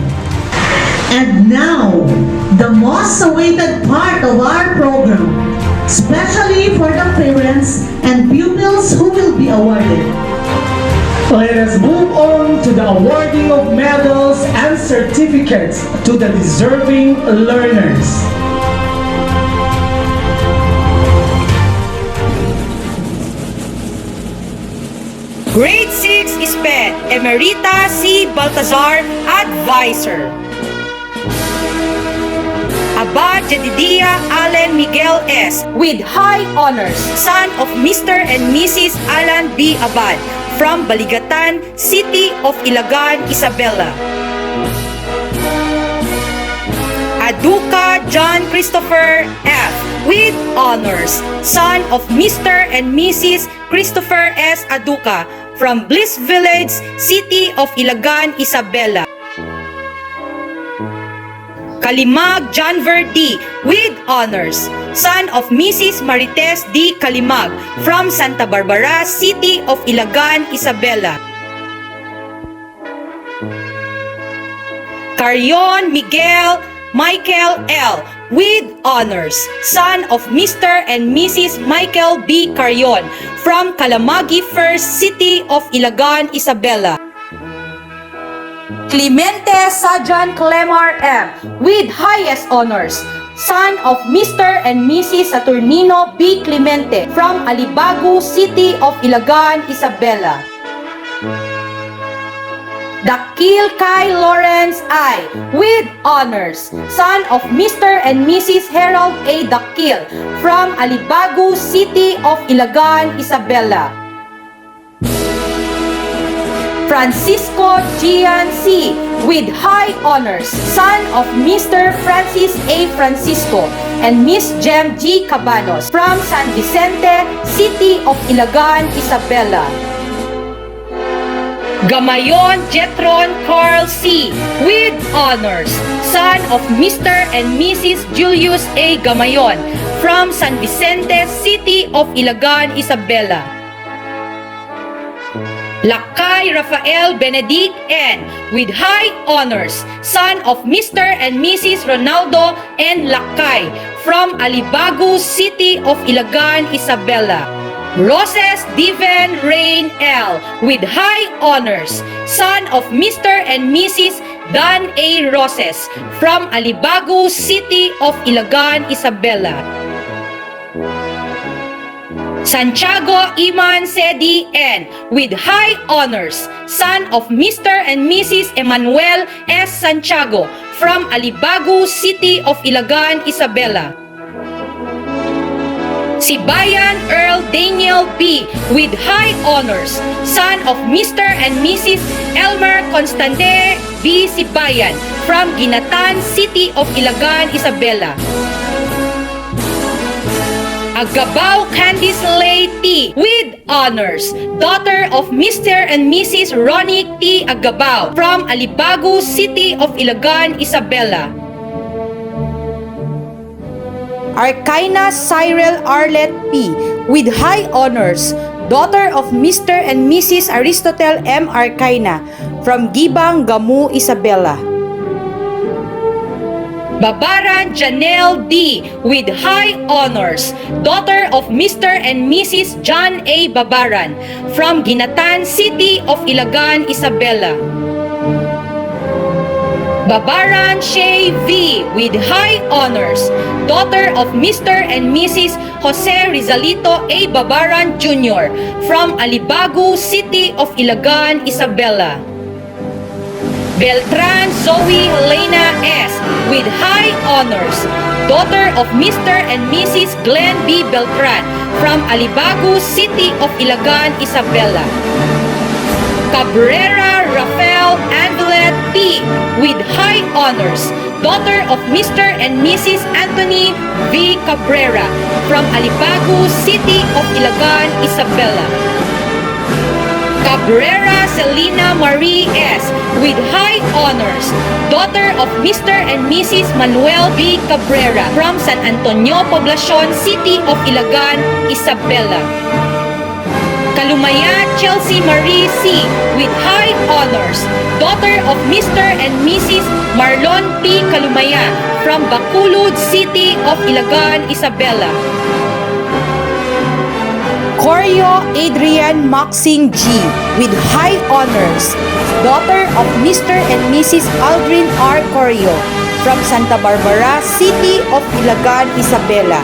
And now, the most awaited part of our program, especially for the parents and pupils who will be awarded. Let us move on to the awarding of medals and certificates to the deserving learners. Grade 6 SPED, Emerita C. Baltazar, Advisor. Abad Jedidiah Allen Miguel S. with high honors, son of Mr. and Mrs. Alan B. Abad from Baligatan, City of Ilagan, Isabela. Aduka John Christopher F. with honors, son of Mr. and Mrs. Christopher S. Aduca from Bliss Village, City of Ilagan, Isabela. Kalimag Janver D. with honors, son of Mrs. Marites D. Kalimag from Santa Barbara, City of Ilagan, Isabela. Carion Miguel Michael L. with honors, son of Mr. and Mrs. Michael B. Carion from Kalamagi First, City of Ilagan, Isabela. Clemente Sajan Clemar M. with highest honors, son of Mr. and Mrs. Saturnino B. Clemente from Alibagu, City of Ilagan, Isabela. Dakil Kai Lawrence I. with honors, son of Mr. and Mrs. Harold A. Dakil from Alibagu, City of Ilagan, Isabela. Francisco Gian C. with high honors, son of Mr. Francis A. Francisco and Miss Jem G. Cabanos from San Vicente, City of Ilagan, Isabela. Gamayon Jetron Carl C. with honors, son of Mr. and Mrs. Julius A. Gamayon from San Vicente, City of Ilagan, Isabela. Lakay Rafael Benedict N. with high honors, son of Mr. and Mrs. Ronaldo N. Lakay from Alibagu, City of Ilagan, Isabela. Roses Diven Rain L. with high honors, son of Mr. and Mrs. Dan A. Roses from Alibagu, City of Ilagan, Isabela. Santiago Iman Sedi N. with high honors, son of Mr. and Mrs. Emmanuel S. Santiago from Alibagu, City of Ilagan, Isabela. Sibayan Earl Daniel B. with high honors, son of Mr. and Mrs. Elmer Constante B. Sibayan from Ginatan, City of Ilagan, Isabela. Agabao Candice Lay T. with honors, daughter of Mr. and Mrs. Ronnie T. Agabao from Alibagu, City of Ilagan, Isabela. Arkaina Cyril Arlet P. with high honors, daughter of Mr. and Mrs. Aristotle M. Arkaina from Gibang, Gamu, Isabela. Babaran Janelle D. with high honors, daughter of Mr. and Mrs. John A. Babaran from Ginatan, City of Ilagan, Isabela. Babaran Shay V. with high honors, daughter of Mr. and Mrs. Jose Rizalito A. Babaran Jr. from Alibagu, City of Ilagan, Isabela. Beltran Zoe Helena S. with high honors, daughter of Mr. and Mrs. Glenn B. Beltran from Alibagu, City of Ilagan, Isabela. Cabrera Rafael Angelet P. with high honors, daughter of Mr. and Mrs. Anthony V. Cabrera from Alibagu, City of Ilagan, Isabela. Cabrera Selena Marie S. with high honors, daughter of Mr. and Mrs. Manuel B. Cabrera from San Antonio Poblacion, City of Ilagan, Isabela. Kalumaya Chelsea Marie C. with high honors, daughter of Mr. and Mrs. Marlon P. Kalumaya from Bacolod, City of Ilagan, Isabela. Corio Adrian Maxing G. with high honors, daughter of Mr. and Mrs. Aldrin R. Corio from Santa Barbara, City of Ilagan, Isabela.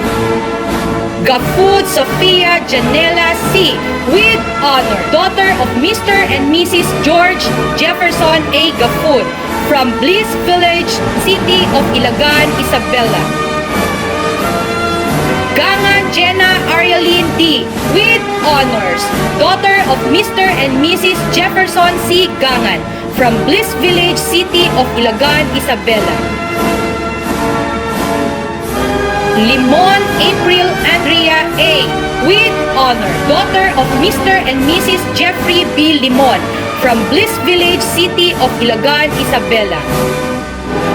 Gafud Sofia Janela C. with honor, daughter of Mr. and Mrs. George Jefferson A. Gafud from Bliss Village, City of Ilagan, Isabela. Gangan Jenna Arialine D. with honors, daughter of Mr. and Mrs. Jefferson C. Gangan from Bliss Village, City of Ilagan, Isabela. Limon April Andrea A. with honor, daughter of Mr. and Mrs. Jeffrey B. Limon from Bliss Village, City of Ilagan, Isabela.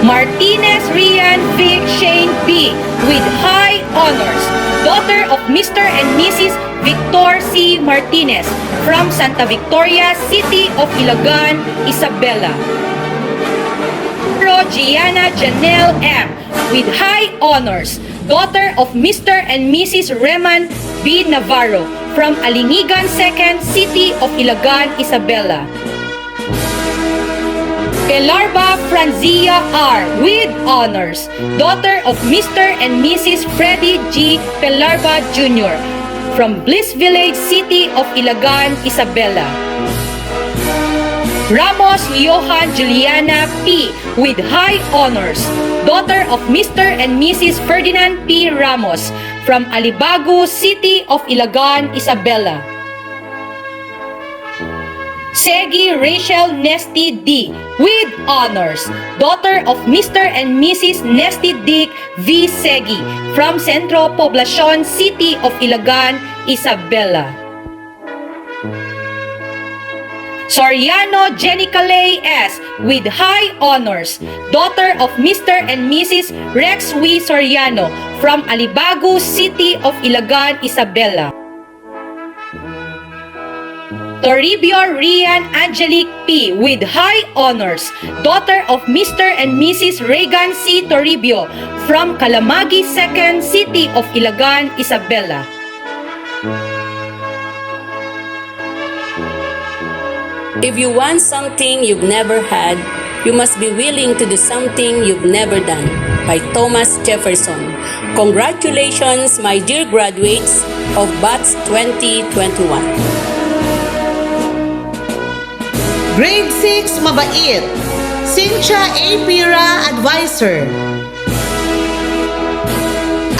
Martinez Rian Vic Shane B. with high honors, daughter of Mr. and Mrs. Victor C. Martinez from Santa Victoria, City of Ilagan, Isabela. Gianna Janelle M. with high honors, daughter of Mr. and Mrs. Reman B. Navarro from Alingigan 2nd, City of Ilagan, Isabela. Pelarba Franzia R. with honors, daughter of Mr. and Mrs. Freddie G. Pelarba Jr. from Bliss Village, City of Ilagan, Isabela. Ramos Johan Juliana P. with high honors, daughter of Mr. and Mrs. Ferdinand P. Ramos from Alibago, City of Ilagan, Isabela. Segi Rachel Nesty D. with honors, daughter of Mr. and Mrs. Nesty Dick V. Segi from Centro Poblacion, City of Ilagan, Isabela. Soriano Jenicalay S. with high honors, daughter of Mr. and Mrs. Rex W. Soriano from Alibago, City of Ilagan, Isabela. Toribio Rian Angelique P. with high honors, daughter of Mr. and Mrs. Regan C. Toribio from Kalamagi 2nd, City of Ilagan, Isabela. If you want something you've never had, you must be willing to do something you've never done. By Thomas Jefferson. Congratulations, my dear graduates of Batch 2021. Grade 6 Mabait, Cynthia A. Pira, Advisor.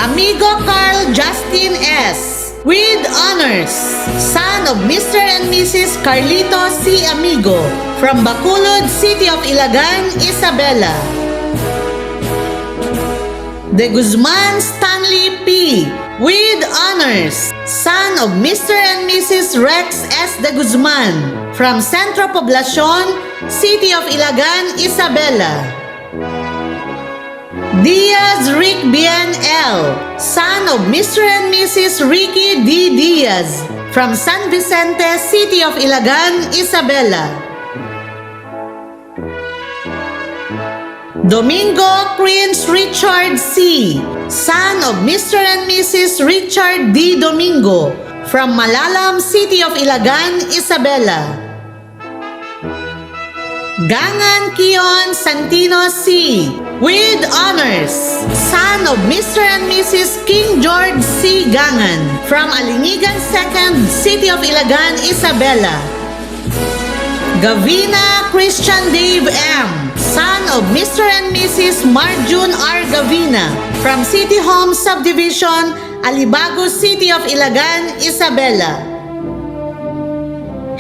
Amigo Carl Justin S. with honors, son of Mr. and Mrs. Carlito C. Amigo from Bacolod, City of Ilagan, Isabela. De Guzman Stanley P. with honors, son of Mr. and Mrs. Rex S. De Guzman from Centro Poblacion, City of Ilagan, Isabela. Diaz Rick Bien L., son of Mr. and Mrs. Ricky D. Diaz from San Vicente, City of Ilagan, Isabela. Domingo Prince Richard C., son of Mr. and Mrs. Richard D. Domingo from Malalam, City of Ilagan, Isabela. Gangan Kion Santino C. with honors, son of Mr. and Mrs. King George C. Gangan from Alingigan 2nd, City of Ilagan, Isabela. Gavina Christian Dave M., son of Mr. and Mrs. Marjun R. Gavina from City Home Subdivision, Alibago, City of Ilagan, Isabela.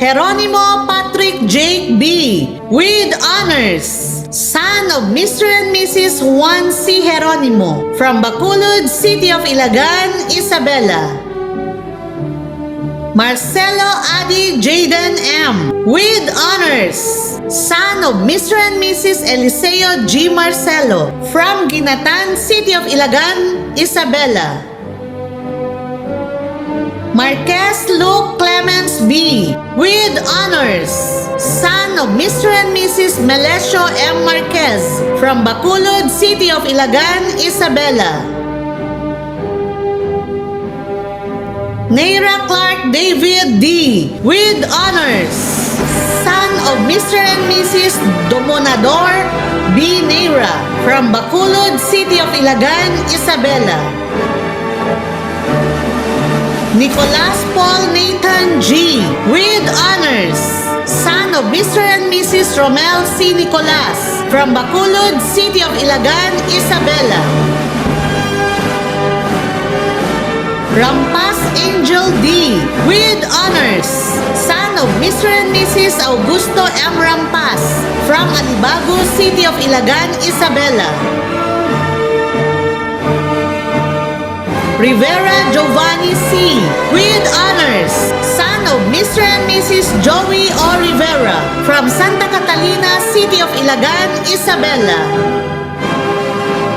Jeronimo Patrick Jake B. with honors, son of Mr. and Mrs. Juan C. Jeronimo from Bacolod, City of Ilagan, Isabela. Marcelo Adi Jaden M. with honors, son of Mr. and Mrs. Eliseo G. Marcelo from Ginatan, City of Ilagan, Isabela. Marquez Luke Clemens B. with honors, son of Mr. and Mrs. Melesio M. Marquez from Bacolod, City of Ilagan, Isabela. Neira Clark David D. with honors, son of Mr. and Mrs. Domonador B. Neira from Bacolod, City of Ilagan, Isabela. Nicolas Paul Nathan G. with honors, son of Mr. and Mrs. Romel C. Nicolas from Bacolod, City of Ilagan, Isabela. Rampas Angel D. with honors, son of Mr. and Mrs. Augusto M. Rampas from Alibago, City of Ilagan, Isabela. Rivera Giovanni C. With honors, son of Mr. and Mrs. Joey O. Rivera from Santa Catalina, City of Ilagan, Isabela.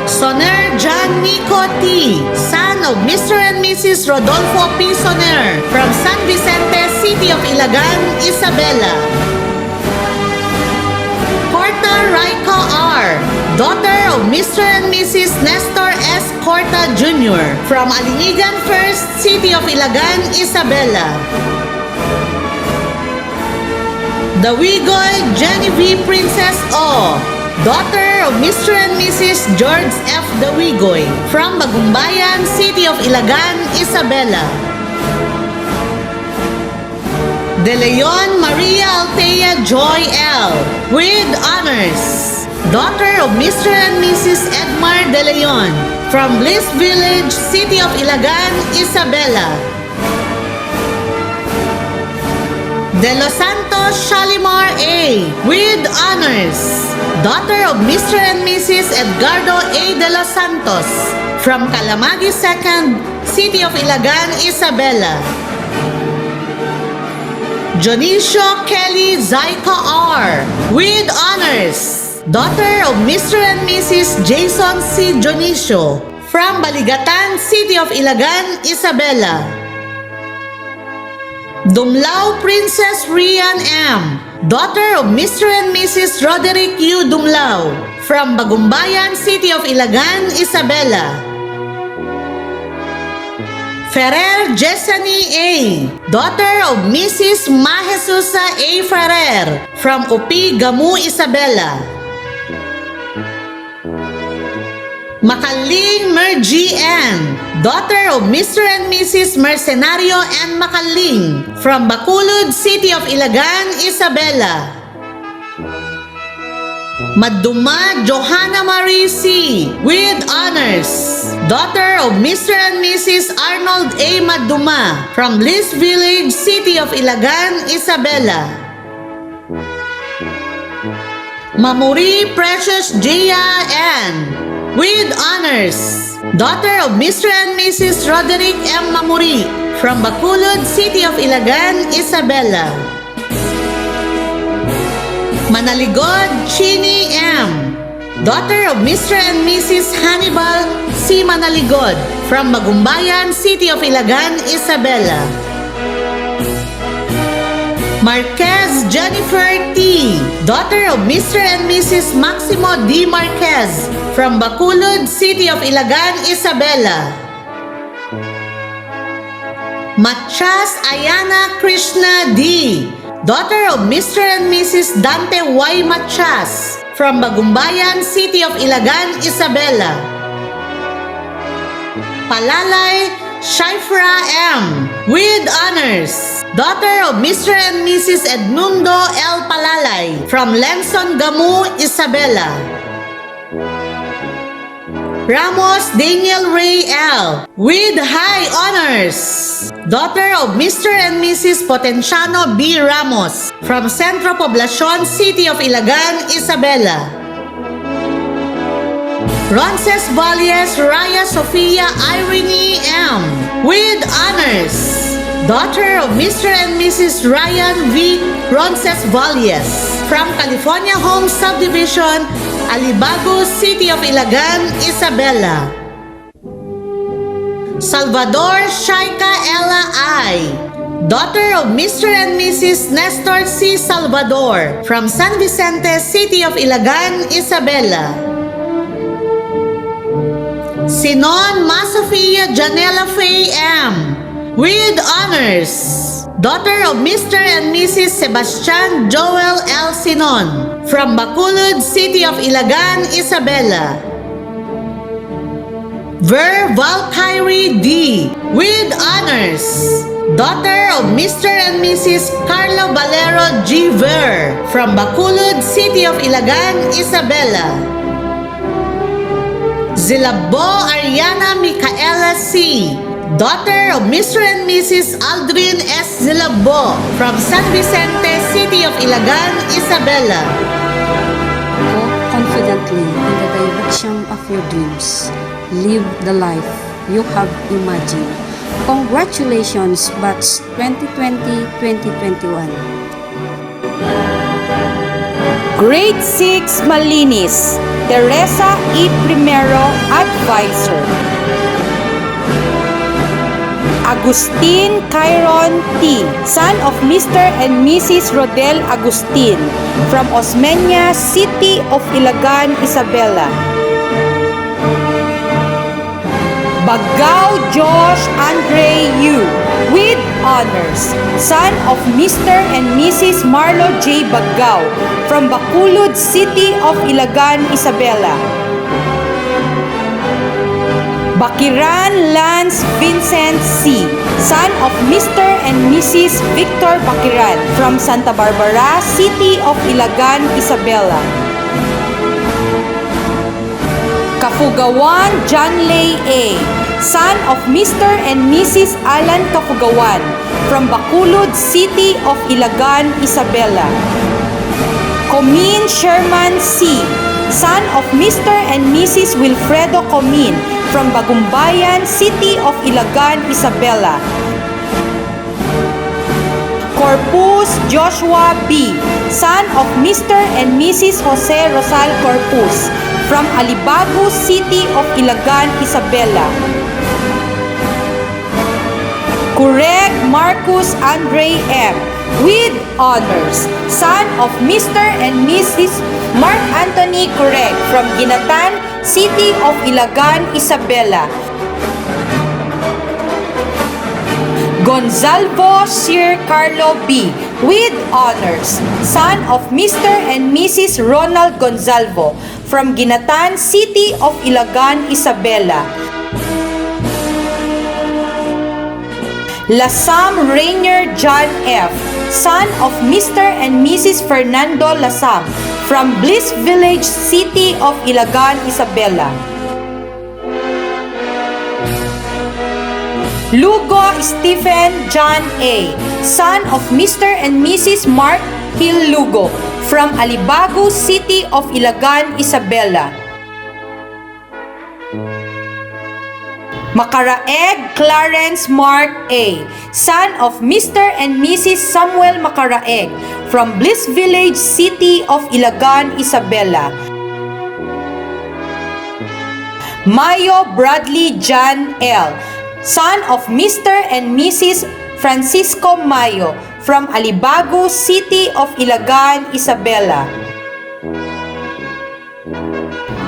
Soner John Nico T. Son of Mr. and Mrs. Rodolfo P. Soner from San Vicente, City of Ilagan, Isabela. Corta Raiko R. Daughter of Mr. and Mrs. Nestor S. Corta Jr. from Alinigan First, City of Ilagan, Isabela. Dawigoy Genevieve Princess O. Daughter of Mr. and Mrs. George F. Dawigoy from Bagumbayan, City of Ilagan, Isabela. De Leon Maria Altea Joy L. With honors, daughter of Mr. and Mrs. Edmar De Leon from Bliss Village, City of Ilagan, Isabela. De Los Santos Shalimar A. With honors, daughter of Mr. and Mrs. Edgardo A. De Los Santos from Calamagi 2nd, City of Ilagan, Isabela. Jonicio Kelly Zaika R. With honors, daughter of Mr. and Mrs. Jason C. Jonicio from Baligatan, City of Ilagan, Isabela. Dumlao Princess Rian M. Daughter of Mr. and Mrs. Roderick U. Dumlao from Bagumbayan, City of Ilagan, Isabela. Ferrer Jessany A. Daughter of Mrs. Majesusa A. Ferrer from Upi, Gamu, Isabela. Makaling Mergy N. Daughter of Mr. and Mrs. Mercenario N. Makaling from Bacolod, City of Ilagan, Isabela. Maduma Johanna Marie C. With honors, daughter of Mr. and Mrs. Arnold A. Maduma from Bliss Village, City of Ilagan, Isabela. Mamuri Precious Gia N. With honors, daughter of Mr. and Mrs. Roderick M. Mamuri from Bacolod, City of Ilagan, Isabela. Manaligod Chini M. Daughter of Mr. and Mrs. Hannibal C. Manaligod from Magumbayan, City of Ilagan, Isabela. Marquez Jennifer T. Daughter of Mr. and Mrs. Maximo D. Marquez from Bacolod, City of Ilagan, Isabela. Machas Ayana Krishna D. Daughter of Mr. and Mrs. Dante Y. Machas from Bagumbayan, City of Ilagan, Isabela. Palalay Shaifra M. With honors, daughter of Mr. and Mrs. Edmundo L. Palalay from Lenson, Gamu, Isabela. Ramos Daniel Ray L. With high honors, daughter of Mr. and Mrs. Potenciano B. Ramos from Centro Poblacion, City of Ilagan, Isabela. Ronces Valles Raya Sofia Irene M. With honors, daughter of Mr. and Mrs. Ryan V. Ronces Valles from California Home Subdivision, Alibago, City of Ilagan, Isabela. Salvador Shaika Ella I. Daughter of Mr. and Mrs. Nestor C. Salvador from San Vicente, City of Ilagan, Isabela. Sinon Masofia Janela Faye M. With honors, daughter of Mr. and Mrs. Sebastian Joel L. Sinon from Bacolod, City of Ilagan, Isabela. Ver Valkyrie D. With honors, daughter of Mr. and Mrs. Carlo Valero G. Ver from Bacolod, City of Ilagan, Isabela. Zilabo Ariana Micaela C. Daughter of Mr. and Mrs. Aldrin S. Zilabo from San Vicente, City of Ilagan, Isabela. Go confidently in the direction of your dreams. Live the life you have imagined. Congratulations, Batch 2020-2021. Grade 6 Malinis, Teresa E. Primero, Advisor. Agustin Cairon T., son of Mr. and Mrs. Rodel Agustin, from Osmeña, City of Ilagan, Isabela. Bagao Josh Andre Yu, with honors, son of Mr. and Mrs. Marlo J. Bagao, from Bacolod, City of Ilagan, Isabela. Bakiran Lance Vincent C., son of Mr. and Mrs. Victor Bakiran, from Santa Barbara, City of Ilagan, Isabela. Kafugawan John Lay A., son of Mr. and Mrs. Alan Kafugawan, from Bacolod, City of Ilagan, Isabela. Comin Sherman C., son of Mr. and Mrs. Wilfredo Comin, from Bagumbayan, City of Ilagan, Isabela. Corpus Joshua B., son of Mr. and Mrs. Jose Rosal Corpus, from Alibago, City of Ilagan, Isabela. Correct Marcus Andre M., with honors, son of Mr. and Mrs. Mark Anthony Correct, from Ginatan, City of Ilagan, Isabela. Gonzalvo Sir Carlo B., with honors, son of Mr. and Mrs. Ronald Gonzalvo, from Ginatan, City of Ilagan, Isabela. Lasam Rainier John F., son of Mr. and Mrs. Fernando Lasam, from Bliss Village, City of Ilagan, Isabela. Lugo Stephen John A., son of Mr. and Mrs. Mark Hill Lugo, from Alibago, City of Ilagan, Isabela. Macaraeg Clarence Mark A., son of Mr. and Mrs. Samuel Macaraeg, from Bliss Village, City of Ilagan, Isabela. Mayo Bradley John L., son of Mr. and Mrs. Francisco Mayo, from Alibago, City of Ilagan, Isabela.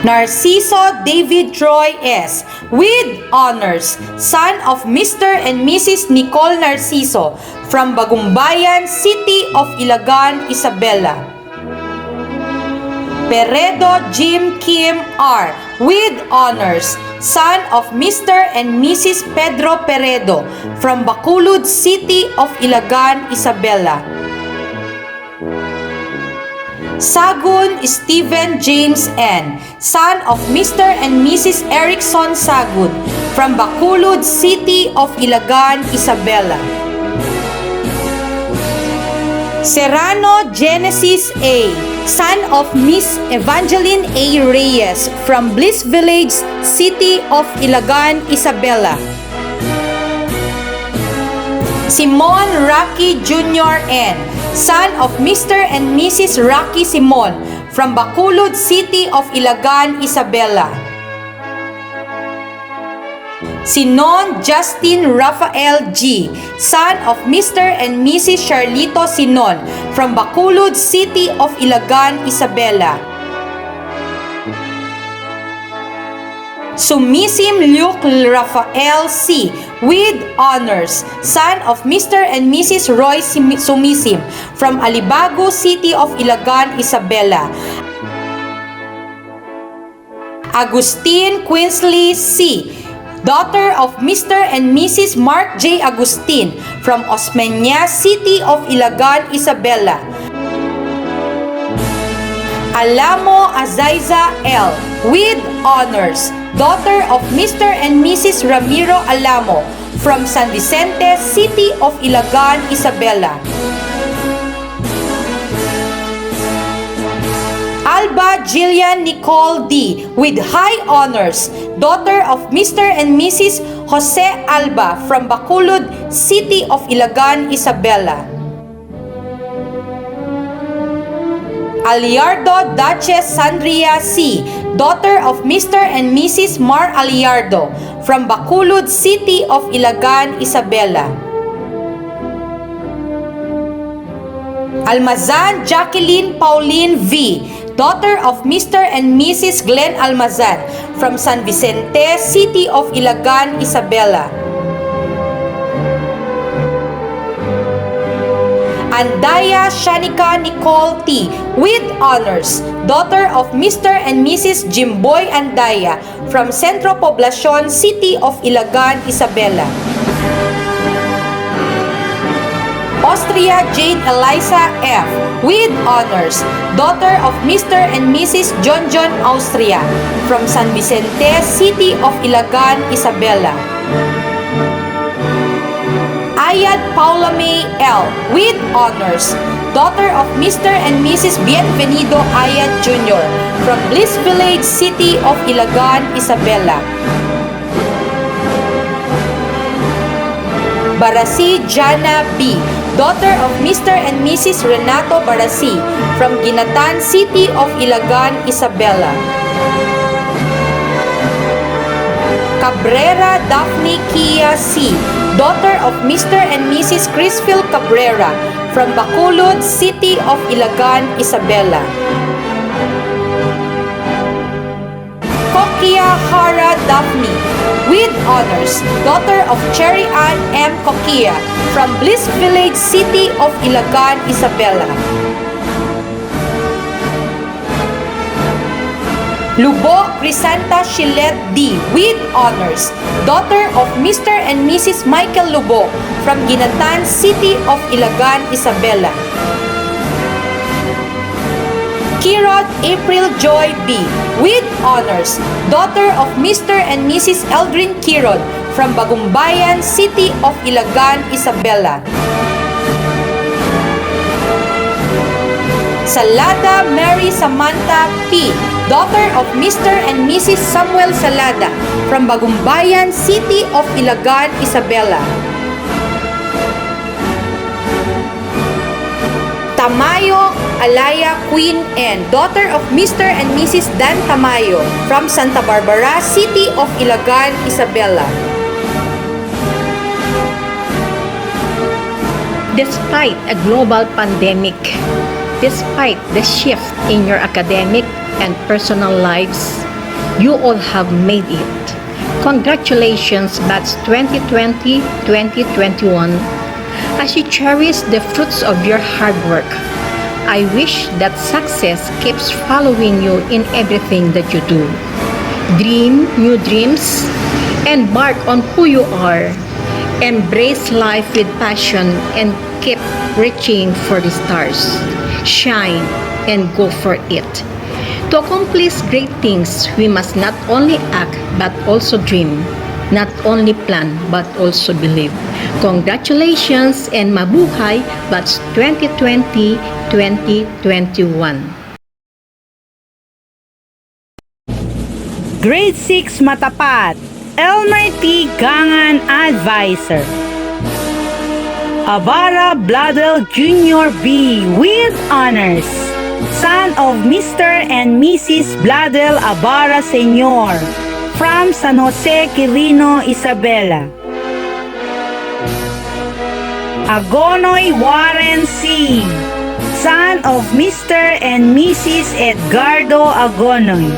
Narciso David Troy S., with honors, son of Mr. and Mrs. Nicole Narciso, from Bagumbayan, City of Ilagan, Isabela. Peredo Jim Kim R., with honors, son of Mr. and Mrs. Pedro Peredo, from Bacolod, City of Ilagan, Isabela. Sagun Stephen James N., son of Mr. and Mrs. Erickson Sagun, from Bacolod, City of Ilagan, Isabela. Serrano Genesis A., son of Miss Evangeline A. Reyes, from Bliss Village, City of Ilagan, Isabela. Simon Rocky Jr. N., son of Mr. and Mrs. Rocky Simon, from Bacolod, City of Ilagan, Isabela. Sinon Justin Rafael G., son of Mr. and Mrs. Charlito Sinon, from Bacolod, City of Ilagan, Isabela. Sumisim Luke Rafael C., with honors, son of Mr. and Mrs. Roy Sumisim, from Alibago, City of Ilagan, Isabela. Agustin Quinsley C., daughter of Mr. and Mrs. Mark J. Agustin, from Osmeña, City of Ilagan, Isabela. Alamo Azaiza L., with honors, daughter of Mr. and Mrs. Ramiro Alamo, from San Vicente, City of Ilagan, Isabela. Alba Jillian Nicole D. with high honors, daughter of Mr. and Mrs. Jose Alba from Bacolod, City of Ilagan, Isabela. Aliardo Duchess Sandria C., daughter of Mr. and Mrs. Mar Aliardo from Bacolod, City of Ilagan, Isabela. Almazan Jacqueline Pauline V., daughter of Mr. and Mrs. Glenn Almazan from San Vicente, City of Ilagan, Isabela. Andaya Shanika Nicole T. with honors, daughter of Mr. and Mrs. Jimboy Andaya from Centro Poblacion, City of Ilagan, Isabela. Austria Jane Eliza F. with honors, daughter of Mr. and Mrs. John John Austria from San Vicente, City of Ilagan, Isabela. Ayad Paula May L. with honors, daughter of Mr. and Mrs. Bienvenido Ayad Jr. from Bliss Village, City of Ilagan, Isabela. Barasi Jana B., daughter of Mr. and Mrs. Renato Barasi from Ginatan, City of Ilagan, Isabela. Cabrera Daphne Kia C., daughter of Mr. and Mrs. Crisfield Cabrera from Bacolod, City of Ilagan, Isabela. Kokia Hara Daphne with honors, daughter of Cherry Ann M. Kokia from Bliss Village, City of Ilagan, Isabela. Lubo Crisanta Shilet D. with honors, daughter of Mr. and Mrs. Michael Lubo from Ginatan, City of Ilagan, Isabela. Kirot April Joy B. with honors, daughter of Mr. and Mrs. Eldrin Kirot from Bagumbayan, City of Ilagan, Isabela. Salada Mary Samantha P., daughter of Mr. and Mrs. Samuel Salada from Bagumbayan, City of Ilagan, Isabela. Tamayo Alaya Queen N., daughter of Mr. and Mrs. Dan Tamayo from Santa Barbara, City of Ilagan, Isabela. Despite a global pandemic, despite the shift in your academic and personal lives, you all have made it. Congratulations, batch 2020-2021. As you cherish the fruits of your hard work, I wish that success keeps following you in everything that you do. Dream new dreams, embark on who you are, embrace life with passion, and keep reaching for the stars. Shine and go for it. To accomplish great things, we must not only act but also dream, not only plan but also believe. Congratulations and mabuhay batch 2020-2021. Grade 6 Matapat, Elmer T. Gangan Advisor. Abara Bladel Jr. B. with honors, son of Mr. and Mrs. Bladel Abara Sr. from San Jose, Quirino, Isabela. Agonoy Warren C., son of Mr. and Mrs. Edgardo Agonoy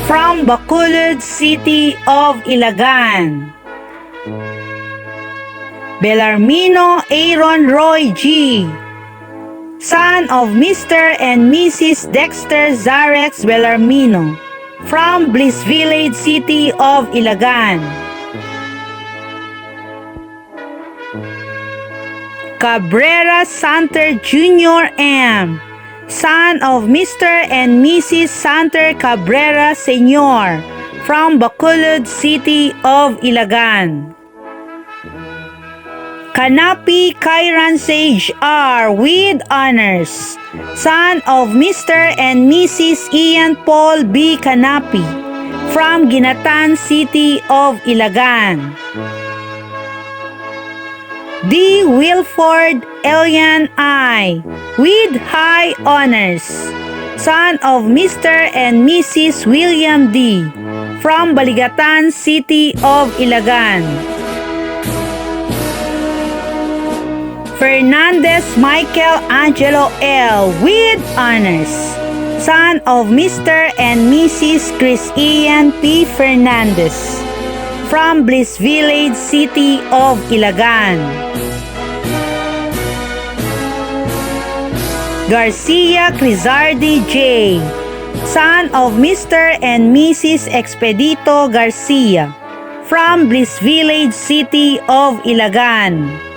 from Bacolod, City of Ilagan. Belarmino Aaron Roy G., son of Mr. and Mrs. Dexter Zarex Belarmino from Bliss Village, City of Ilagan. Cabrera Santer Jr. M., son of Mr. and Mrs. Santer Cabrera Sr. from Bacolod, City of Ilagan. Kanapi Kairan Sage R with honors, son of Mr. and Mrs. Ian Paul B. Kanapi from Ginatan City of Ilagan. D. Wilford Elian I with high honors, son of Mr. and Mrs. William D. from Baligatan City of Ilagan. Fernandez Michael Angelo L. with honors, son of Mr. and Mrs. Chris Ian P. Fernandez from Bliss Village City of Ilagan. Garcia Crizardi J., son of Mr. and Mrs. Expedito Garcia from Bliss Village City of Ilagan.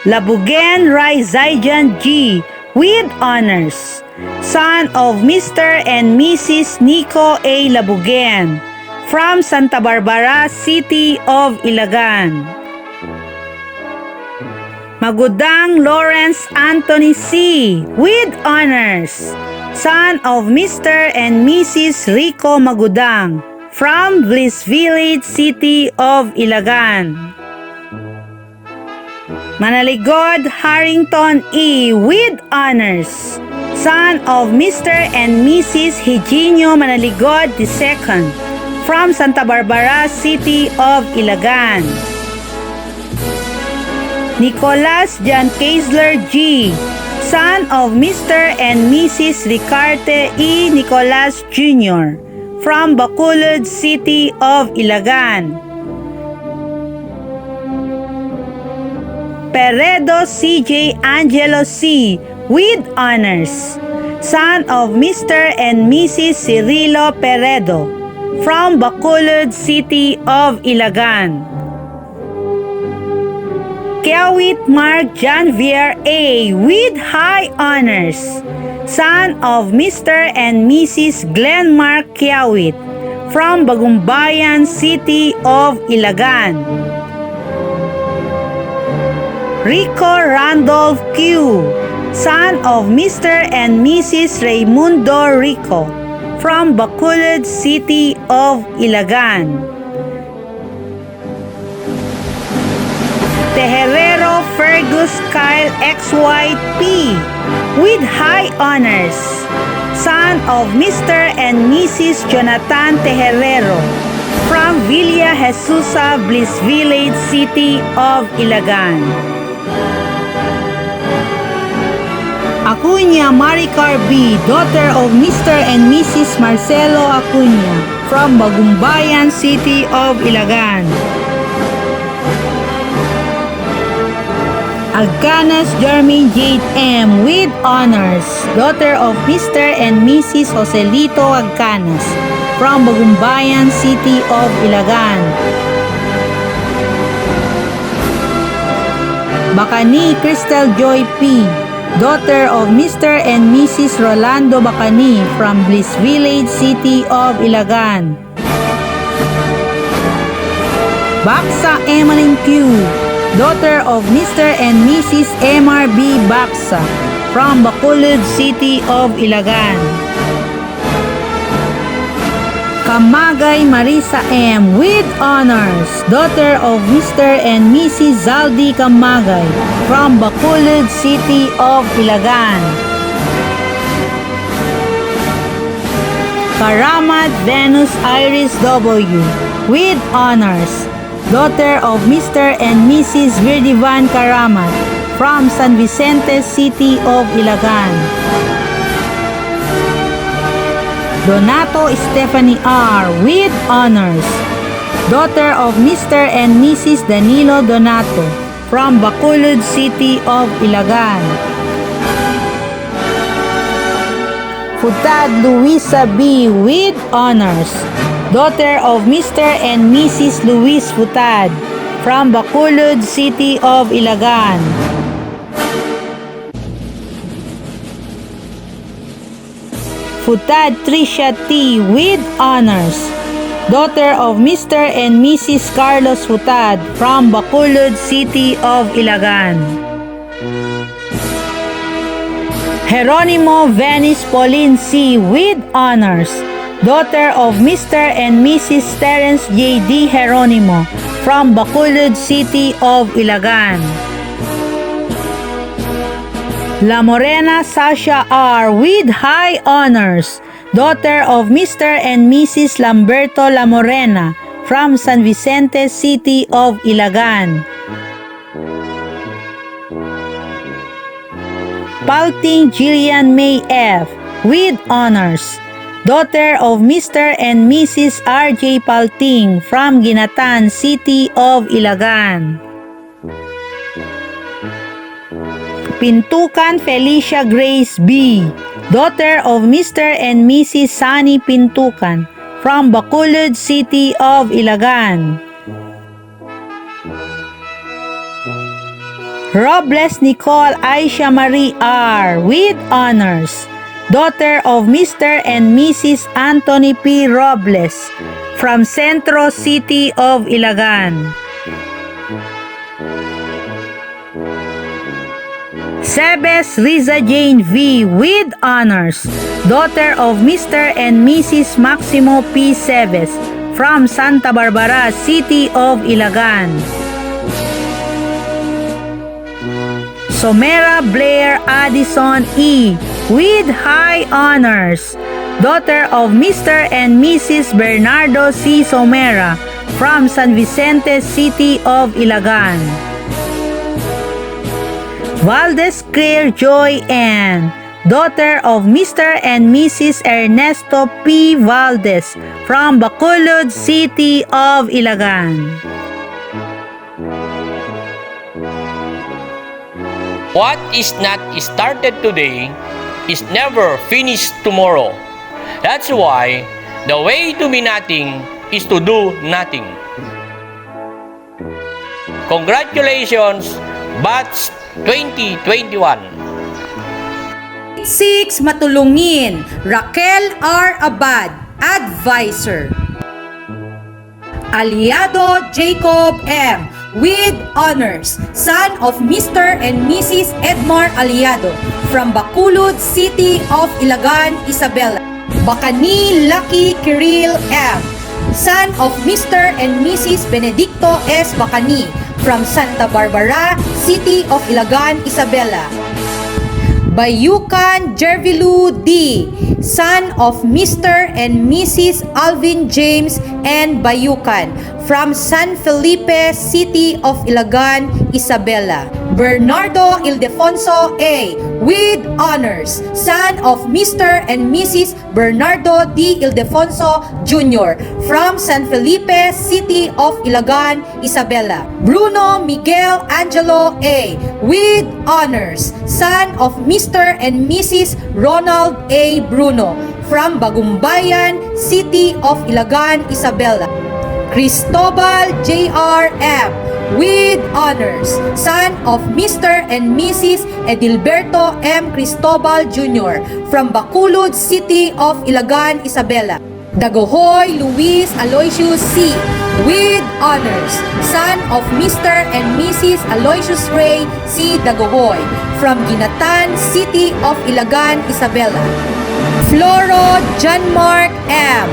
Labugen Raizaijan G. with honors, son of Mr. and Mrs. Nico A. Labugen from Santa Barbara City of Ilagan. Magudang Lawrence Anthony C. with honors, son of Mr. and Mrs. Rico Magudang from Bliss Village City of Ilagan. Manaligod Harrington E. with honors, son of Mr. and Mrs. Higinio Manaligod II from Santa Barbara City of Ilagan. Nicolas John Keisler G., son of Mr. and Mrs. Ricarte E. Nicolas Jr. from Bacolod City of Ilagan. Peredo C.J. Angelo C. with honors, son of Mr. and Mrs. Cirilo Peredo from Bacolod City of Ilagan. Kiawit Mark Janvier A. with high honors, son of Mr. and Mrs. Glenn Mark Kiawit from Bagumbayan City of Ilagan. Rico Randolph Q., son of Mr. and Mrs. Raimundo Rico from Bacolod City of Ilagan. Teherero Fergus Kyle XYP with high honors, son of Mr. and Mrs. Jonathan Teherero from Villa Jesusa Bliss Village City of Ilagan. Acuña Maricar B., daughter of Mr. and Mrs. Marcelo Acuña from Bagumbayan City of Ilagan. Alcanas Jermaine Jade M. with honors, daughter of Mr. and Mrs. Joselito Alcanas from Bagumbayan City of Ilagan. Bacani Crystal Joy P., daughter of Mr. and Mrs. Rolando Bacani from Bliss Village City of Ilagan. Baksa Emeline Q., daughter of Mr. and Mrs. MRB Baksa from Bacolod City of Ilagan. Kamagay Marisa M. with honors, daughter of Mr. and Mrs. Zaldi Kamagay from Bacolod City of Ilagan. Karamat Venus Iris W. with honors, daughter of Mr. and Mrs. Virdivan Karamat from San Vicente City of Ilagan. Donato Stephanie R. with honors, daughter of Mr. and Mrs. Danilo Donato from Bacolod City of Ilagan. Futad Luisa B. with honors, daughter of Mr. and Mrs. Luis Futad from Bacolod City of Ilagan. Futad Tricia T. with honors, daughter of Mr. and Mrs. Carlos Hutad from Bacolod City of Ilagan. Jeronimo Venice Pauline C. with honors, daughter of Mr. and Mrs. Terence J.D. Jeronimo from Bacolod City of Ilagan. La Morena Sasha R. with high honors, daughter of Mr. and Mrs. Lamberto La Morena from San Vicente City of Ilagan. Palting Jillian May F. with honors, daughter of Mr. and Mrs. R.J. Palting from Ginatan City of Ilagan. Pintukan Felicia Grace B., daughter of Mr. and Mrs. Sunny Pintukan from Bacolod City of Ilagan. Robles Nicole Aisha Marie R. with honors, daughter of Mr. and Mrs. Anthony P. Robles from Centro City of Ilagan. Sebes Riza Jane V. with honors, daughter of Mr. and Mrs. Maximo P. Sebes from Santa Barbara City of Ilagan. Somera Blair Addison E. with high honors, daughter of Mr. and Mrs. Bernardo C. Somera from San Vicente City of Ilagan. Valdez Claire Joy Ann, daughter of Mr. and Mrs. Ernesto P. Valdez from Bacolod City of Ilagan. What is not started today is never finished tomorrow. That's why the way to be nothing is to do nothing. Congratulations, Batch 2021. 6. Matulungin, Raquel R. Abad, Advisor. Aliado Jacob M. with honors, son of Mr. and Mrs. Edmar Aliado from Bacolod City of Ilagan, Isabela. Bacani Lucky Kiril M. son of Mr. and Mrs. Benedicto S. Bacani from Santa Barbara City of Ilagan, Isabela. Bayukan Jervilu D. son of Mr. and Mrs. Alvin James and Bayukan from San Felipe City of Ilagan, Isabela. Bernardo Ildefonso A. with honors, son of Mr. and Mrs. Bernardo D. Ildefonso Jr. from San Felipe City of Ilagan, Isabela. Bruno Miguel Angelo A. with honors, son of Mr. and Mrs. Ronald A. Bruno from Bagumbayan City of Ilagan, Isabela. Cristobal J.R. M. with honors, son of Mr. and Mrs. Edilberto M. Cristobal Jr. from Bacolod City of Ilagan, Isabela. Dagohoy Luis Aloysius C. with honors, son of Mr. and Mrs. Aloysius Ray C. Dagohoy from Ginatan City of Ilagan, Isabela. Floro John Mark M.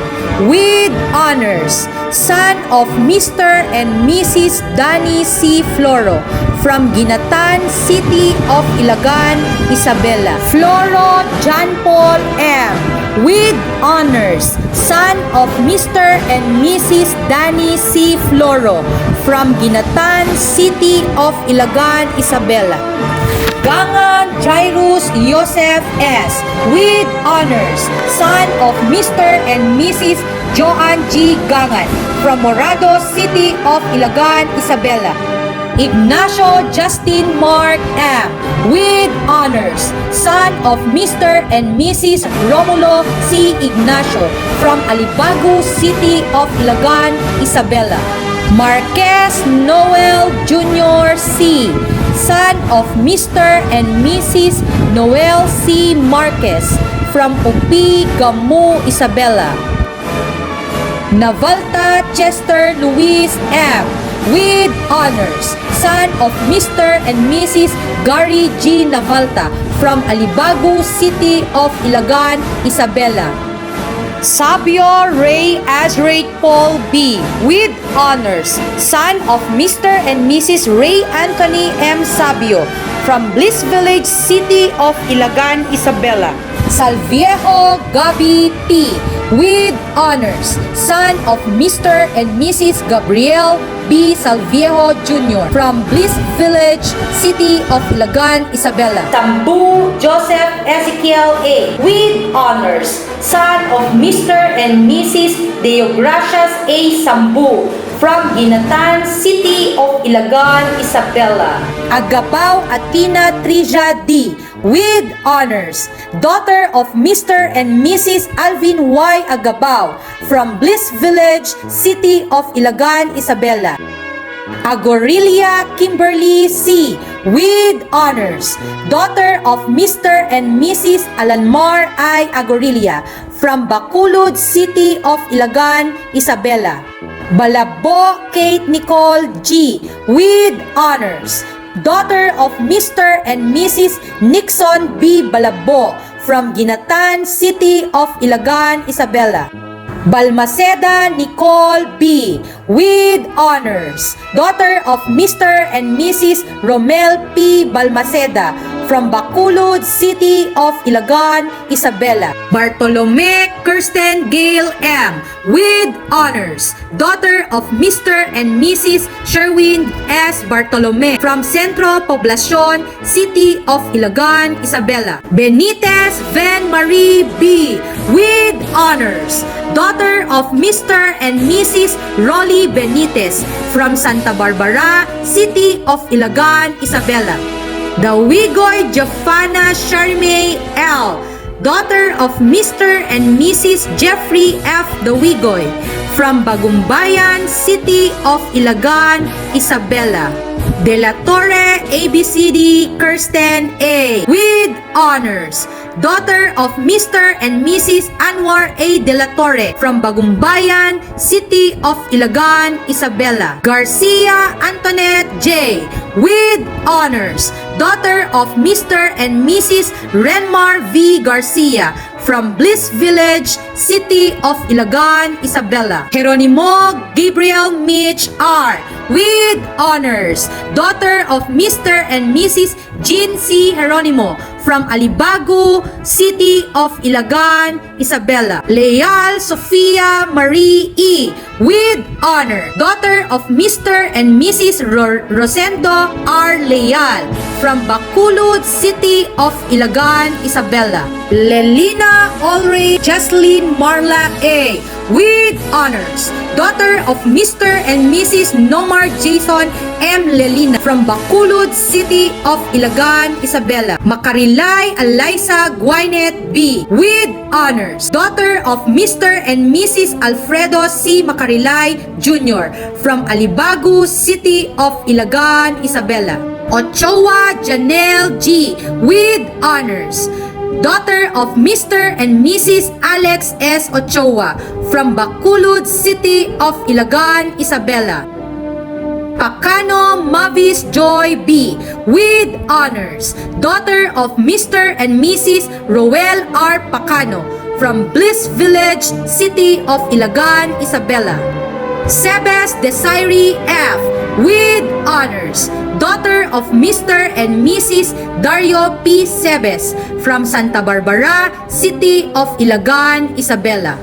with honors, son of Mr. and Mrs. Danny C. Floro from Ginatan City of Ilagan, Isabela. Floro John Paul M. with honors, son of Mr. and Mrs. Danny C. Floro from Ginatan City of Ilagan, Isabela. Gangan Jairus Joseph S. with honors, son of Mr. and Mrs. Joan G. Gangan from Morado City of Ilagan, Isabela. Ignacio Justin Mark M. with honors, son of Mr. and Mrs. Romulo C. Ignacio from Alibago City of Ilagan, Isabela. Marquez Noel Jr. C. son of Mr. and Mrs. Noel C. Marquez from Upi, Gamu, Isabela. Navalta Chester Luis M. with honors, son of Mr. and Mrs. Gary G. Navalta from Alibago City of Ilagan, Isabela. Sabio Ray Azrate Paul B. with honors, son of Mr. and Mrs. Ray Anthony M. Sabio from Bliss Village, City of Ilagan, Isabela. Salviejo Gabi T. with honors, son of Mr. and Mrs. Gabriel B. Salviejo Jr. from Bliss Village, City of Ilagan, Isabela. Tambu Joseph Ezekiel A. with honors, son of Mr. and Mrs. Deogracias A. Sambu from Ginatan, City of Ilagan, Isabela. Agapao Atina Trija D. with honors, daughter of Mr. and Mrs. Alvin Y. Agapao from Bliss Village, City of Ilagan, Isabela. Agorilia Kimberly C. with honors, daughter of Mr. and Mrs. Alanmar I. Agorilia from Bacolod, City of Ilagan, Isabela. Balabo Kate Nicole G. with honors, daughter of Mr. and Mrs. Nixon B. Balabo from Ginatan, City of Ilagan, Isabela. Balmaceda Nicole B. with honors, daughter of Mr. and Mrs. Romel P. Balmaceda from Bacolod, City of Ilagan, Isabela. Bartolome Kirsten Gail M. with honors, daughter of Mr. and Mrs. Sherwin S. Bartolome from Centro Poblacion, City of Ilagan, Isabela. Benitez Ven Marie B. with honors, daughter of Mr. and Mrs. Rolly Benitez from Santa Barbara, City of Ilagan, Isabela. Dawigoy Jafana Sharmay L., daughter of Mr. and Mrs. Jeffrey F. Dawigoy from Bagumbayan, City of Ilagan, Isabela. De la Torre ABCD Kirsten A. with honors, daughter of Mr. and Mrs. Anwar A. De la Torre from Bagumbayan, City of Ilagan, Isabela. Garcia Antoinette J. with honors, daughter of Mr. and Mrs. Renmar V. Garcia from Bliss Village, City of Ilagan, Isabela. Jeronimo Gabriel Mitch R. with honors, daughter of Mr. and Mrs. Jean C. Jeronimo from Alibago, City of Ilagan, Isabela. Leal Sofia Marie E. with honor, daughter of Mr. and Mrs. Rosendo R. Leal from Bacolod, City of Ilagan, Isabela. Lelina Olray Jocelyn Marla A. with honors, daughter of Mr. and Mrs. Nomar Jason M. Lelina from Bacolod, City of Ilagan, Isabela. Makarilay Eliza Guainet B. with honors, daughter of Mr. and Mrs. Alfredo C. Makarilay Jr. from Alibago, City of Ilagan, Isabela. Ochoa Janelle G. with honors, daughter of Mr. and Mrs. Alex S. Ochoa from Bacolod, City of Ilagan, Isabela. Pacano Mavis Joy B. with honors, daughter of Mr. and Mrs. Roel R. Pacano from Bliss Village, City of Ilagan, Isabela. Sebes Desiree F. with honors, daughter of Mr. and Mrs. Dario P. Sebes from Santa Barbara, City of Ilagan, Isabela.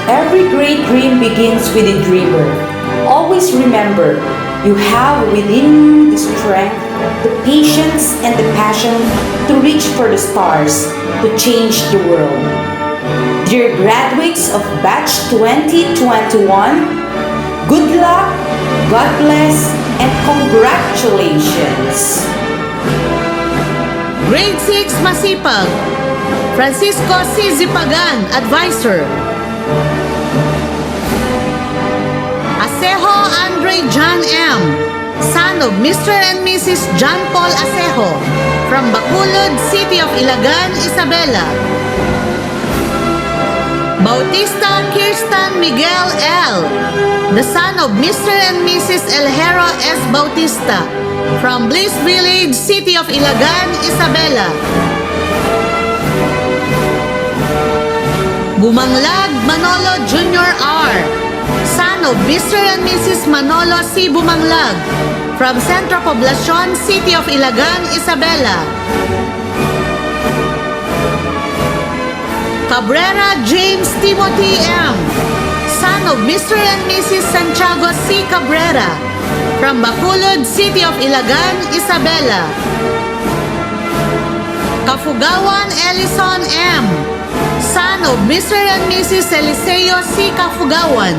Every great dream begins with a dreamer. Always remember, you have within you the strength, the patience, and the passion to reach for the stars, to change the world. Dear graduates of Batch 2021, good luck, God bless, and congratulations! Grade 6 Masipag, Francisco C. Zipagan, Advisor. Asejo Andre John M., son of Mr. and Mrs. John Paul Asejo from Bacolod, City of Ilagan, Isabela. Bautista Kirsten Miguel L., the son of Mr. and Mrs. Elhero S. Bautista, from Bliss Village, City of Ilagan, Isabela. Bumanglag Manolo Jr. R., son of Mr. and Mrs. Manolo C. Bumanglag, from Centro Poblacion, City of Ilagan, Isabela. Cabrera James Timothy M., son of Mr. and Mrs. Santiago C. Cabrera, from Bacolod, City of Ilagan, Isabela. Kafugawan Ellison M., son of Mr. and Mrs. Eliseo C. Kafugawan,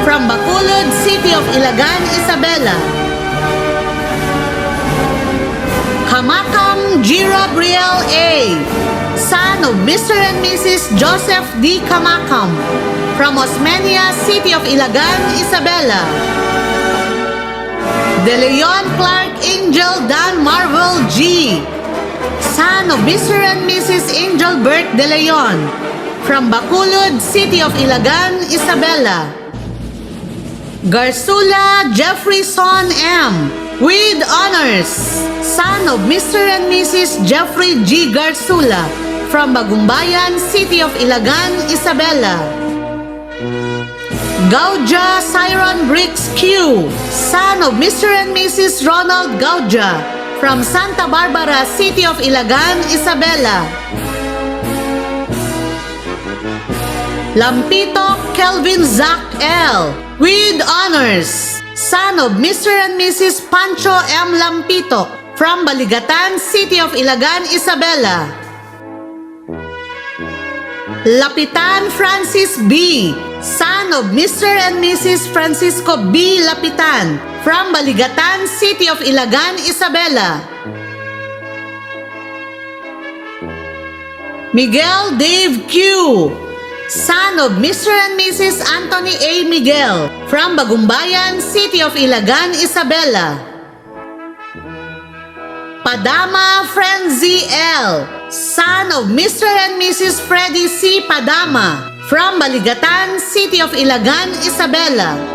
from Bacolod, City of Ilagan, Isabela. Kamakam Gira Briel A., son of Mr. and Mrs. Joseph D. Kamakam, from Osmeña, City of Ilagan, Isabela. De Leon Clark Angel Dan Marvel G., son of Mr. and Mrs. Angel Bert De Leon, from Bacolod, City of Ilagan, Isabela. Garsula Jeffrey Son M., with honors, son of Mr. and Mrs. Jeffrey G. Garsula, from Bagumbayan, City of Ilagan, Isabela. Gauja Cyron Briggs Q., son of Mr. and Mrs. Ronald Gauja, from Santa Barbara, City of Ilagan, Isabela. Lampito Kelvin Zach L., with honors, son of Mr. and Mrs. Pancho M. Lampito, from Baligatan, City of Ilagan, Isabela. Lapitan Francis B., son of Mr. and Mrs. Francisco B. Lapitan, from Baligatan, City of Ilagan, Isabela. Miguel Dave Q., son of Mr. and Mrs. Anthony A. Miguel, from Bagumbayan, City of Ilagan, Isabela. Padama Frenzy L., son of Mr. and Mrs. Freddy C. Padama, from Baligatan, City of Ilagan, Isabela.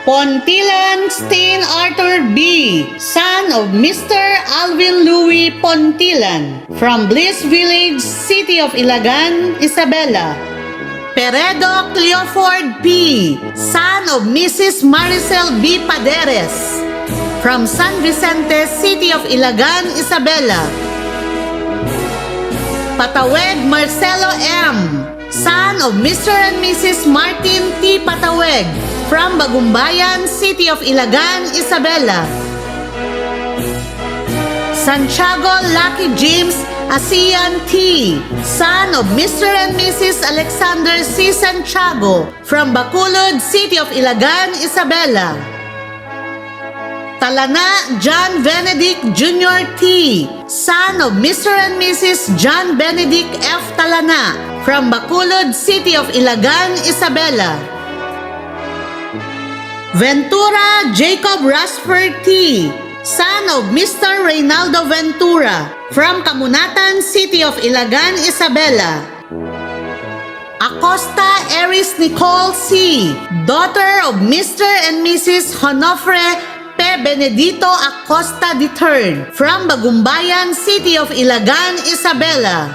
Pontilan Stain Arthur B., son of Mr. Alvin Louis Pontilan, from Bliss Village, City of Ilagan, Isabela. Peredo Cleoford P., son of Mrs. Maricel B. Paderes, from San Vicente, City of Ilagan, Isabela. Pataweg Marcelo M., son of Mr. and Mrs. Martin T. Pataweg, from Bagumbayan, City of Ilagan, Isabela. Santiago Lucky James Asian T., son of Mr. and Mrs. Alexander C. Santiago, from Bacolod, City of Ilagan, Isabela. Talana John Benedict Jr. T., son of Mr. and Mrs. John Benedict F. Talana, from Bacolod, City of Ilagan, Isabela. Ventura Jacob Rasper T., son of Mr. Reynaldo Ventura, from Kamunatan, City of Ilagan, Isabela. Acosta Eris Nicole C., daughter of Mr. and Mrs. Honofre P. Benedito Acosta III, from Bagumbayan, City of Ilagan, Isabela.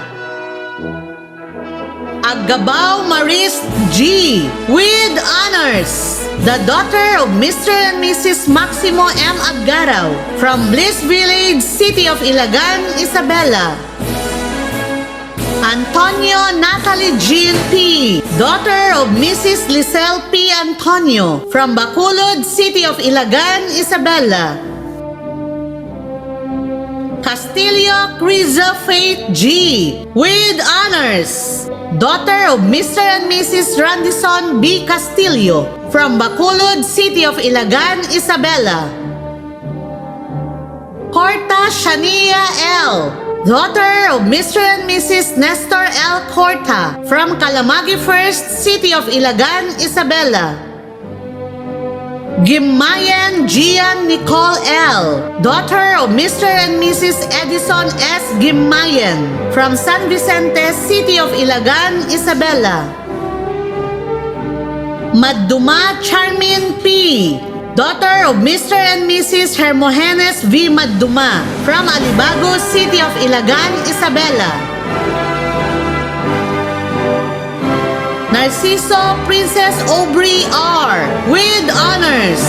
Agabao Maris G., with honors, the daughter of Mr. and Mrs. Maximo M. Agaraw, from Bliss Village, City of Ilagan, Isabela. Antonio Natalie Jean P., daughter of Mrs. Lisel P. Antonio, from Bacolod, City of Ilagan, Isabela. Castillo Criza Faith G., with honors, daughter of Mr. and Mrs. Randison B. Castillo, from Bacolod, City of Ilagan, Isabela. Corta Shania L., daughter of Mr. and Mrs. Nestor L. Corta, from Kalamagi First, City of Ilagan, Isabela. Gimayen Gian Nicole L., daughter of Mr. and Mrs. Edison S. Gimayen, from San Vicente, City of Ilagan, Isabela. Madduma Charmin P., daughter of Mr. and Mrs. Hermogenes V. Madduma, from Alibago, City of Ilagan, Isabela. Narciso Princess Aubrey R., with honors,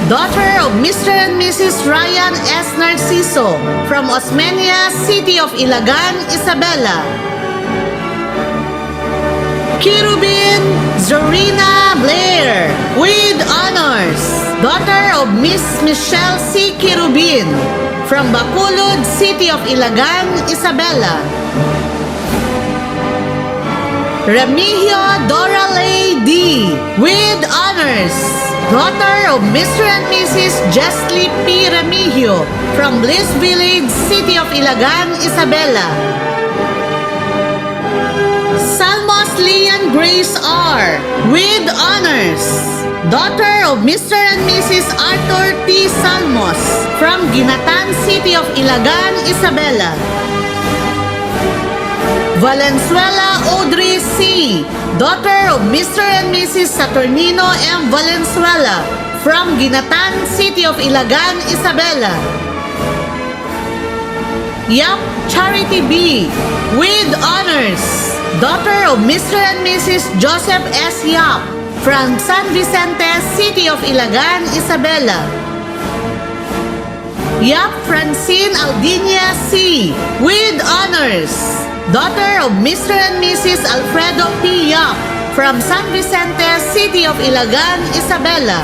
daughter of Mr. and Mrs. Ryan S. Narciso, from Osmeña, City of Ilagan, Isabela. Kirubin Zorina Blair, with honors, daughter of Miss Michelle C. Kirubin, from Bacolod, City of Ilagan, Isabela. Remigio Doralay D., with honors, daughter of Mr. and Mrs. Jesly P. Remigio, from Bliss Village, City of Ilagan, Isabela. Salmos Lian Grace R., with honors, daughter of Mr. and Mrs. Arthur T. Salmos, from Ginatan, City of Ilagan, Isabela. Valenzuela Audrey C., daughter of Mr. and Mrs. Saturnino M. Valenzuela, from Ginatan, City of Ilagan, Isabela. Yap Charity B., with honors, daughter of Mr. and Mrs. Joseph S. Yap, from San Vicente, City of Ilagan, Isabela. Yap Francine Aldinia C., with honors, daughter of Mr. and Mrs. Alfredo P. Yap, from San Vicente, City of Ilagan, Isabela.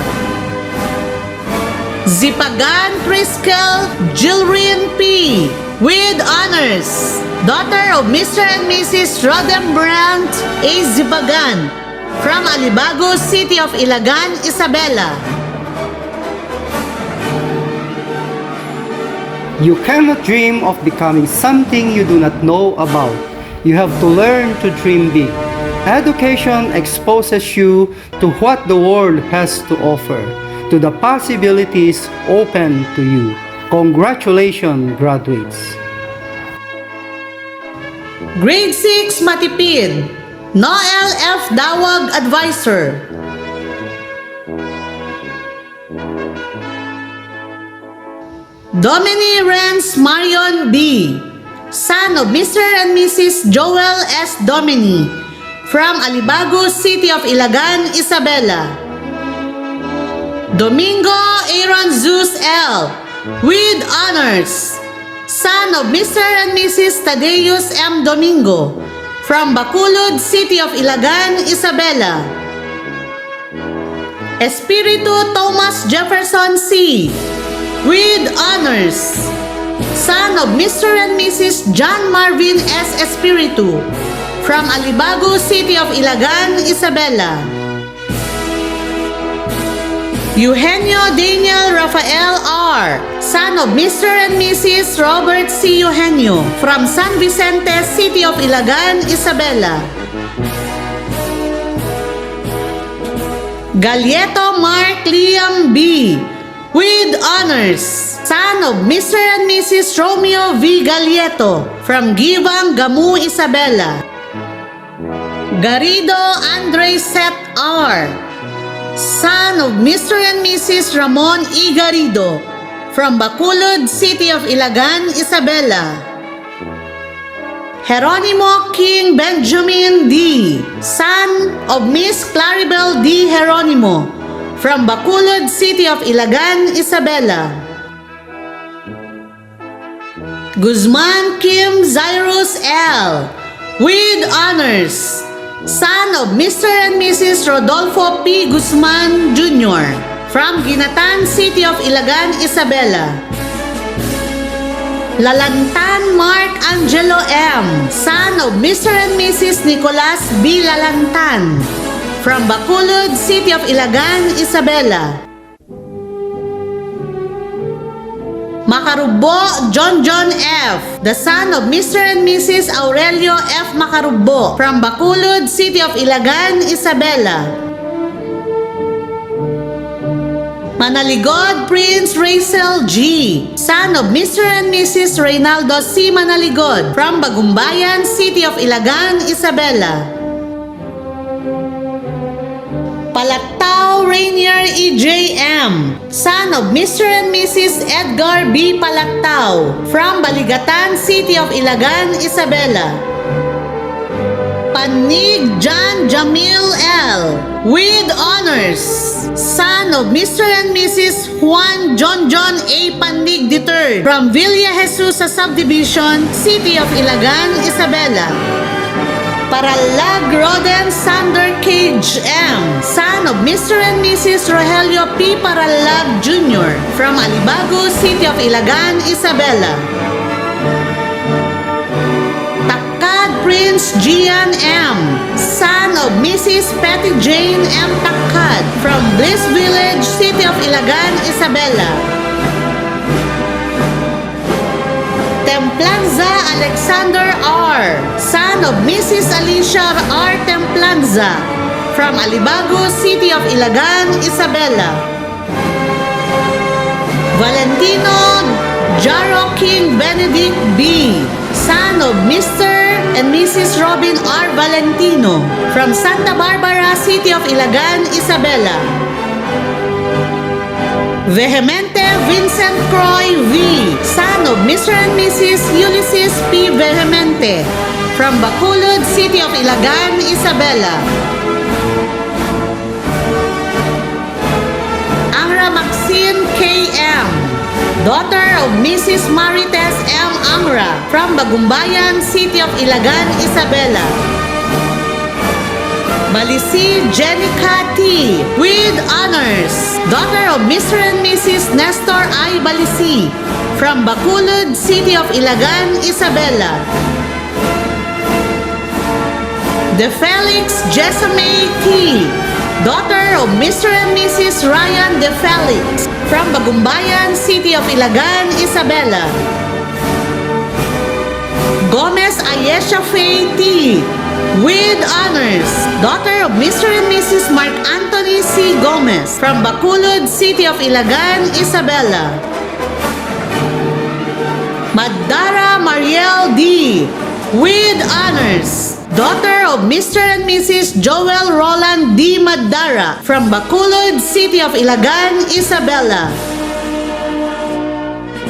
Zipagan Priscel Jilrin P., with honors, daughter of Mr. and Mrs. Rodembrandt A. Zipagan, from Alibago, City of Ilagan, Isabela. You cannot dream of becoming something you do not know about. You have to learn to dream big. Education exposes you to what the world has to offer, to the possibilities open to you. Congratulations, graduates. Grade 6 Matipid, Noel F. Dawag Advisor. Domini Renz Marion B., son of Mr. and Mrs. Joel S. Domini, from Alibago, City of Ilagan, Isabela. Domingo Aaron Zeus L., with honors, son of Mr. and Mrs. Tadeus M. Domingo, from Bacolod, City of Ilagan, Isabela. Espiritu Thomas Jefferson C., with honors, son of Mr. and Mrs. John Marvin S. Espiritu, from Alibago, City of Ilagan, Isabela. Eugenio Daniel Rafael R., son of Mr. and Mrs. Robert C. Eugenio, from San Vicente, City of Ilagan, Isabela. Galieto Mark Liam B., with honors, son of Mr. and Mrs. Romeo V. Galieto, from Gibang, Gamu, Isabela. Garrido Andre Set R., son of Mr. and Mrs. Ramon E. Garrido, from Bacolod, City of Ilagan, Isabela. Jeronimo King Benjamin D., son of Miss Claribel D. Jeronimo, from Bacolod, City of Ilagan, Isabela. Guzman Kim Zyrus L., with honors, son of Mr. and Mrs. Rodolfo P. Guzman Jr., from Ginatan, City of Ilagan, Isabela. Lalantan Mark Angelo M., son of Mr. and Mrs. Nicolas B. Lalantan, from Bacolod, City of Ilagan, Isabela. Macarubo John F., the son of Mr. and Mrs. Aurelio F. Macarubo, from Bacolod, City of Ilagan, Isabela. Manaligod Prince Racel G., son of Mr. and Mrs. Reynaldo C. Manaligod from Bagumbayan, City of Ilagan, Isabela. Palatao Rainier E.J.M., son of Mr. and Mrs. Edgar B. Palatao from Baligatan, City of Ilagan, Isabela. Panig John Jamil L., with honors, son of Mr. and Mrs. Juan John A. Panig III from Villa Jesus Subdivision, City of Ilagan, Isabela. Paralag Roden Sander Cage M., son of Mr. and Mrs. Rogelio P. Paralag Jr. from Alibago, City of Ilagan, Isabela. Prince Gian M., son of Mrs. Petty Jane M. Takad from Bliss Village, City of Ilagan, Isabela. Templanza Alexander R., son of Mrs. Alicia R. Templanza from Alibago, City of Ilagan, Isabela. Valentino Jaro King Benedict B., son of Mr. and Mrs. Robin R. Valentino from Santa Barbara, City of Ilagan, Isabela. Vehemente Vincent Croy V., son of Mr. and Mrs. Ulysses P. Vehemente from Bacolod, City of Ilagan, Isabela. Angra Maxine K.M., daughter of Mrs. Marites M. Angra from Bagumbayan, City of Ilagan, Isabela. Malisi Jenica T., with honors, daughter of Mr. and Mrs. Nestor I. Balisi from Bacolod, City of Ilagan, Isabela. De Felix Jessamay T., daughter of Mr. and Mrs. Ryan De Felix from Bagumbayan, City of Ilagan, Isabela. Gomez Ayesha Faye T., with honors, daughter of Mr. and Mrs. Mark Anthony C. Gomez from Bacolod, City of Ilagan, Isabela. Madara Mariel D., with honors, daughter of Mr. and Mrs. Joel Roland D. Madara from Bacolod, City of Ilagan, Isabela.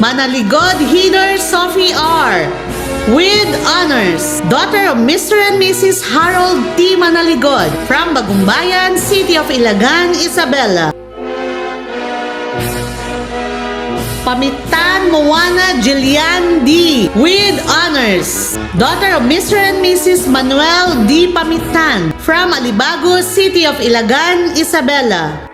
Manaligod Heather Sophie R., with honors, daughter of Mr. and Mrs. Harold T. Manaligod from Bagumbayan, City of Ilagan, Isabela. Pamitan Moana Jillian D., with honors, daughter of Mr. and Mrs. Manuel D. Pamitan from Alibago, City of Ilagan, Isabela.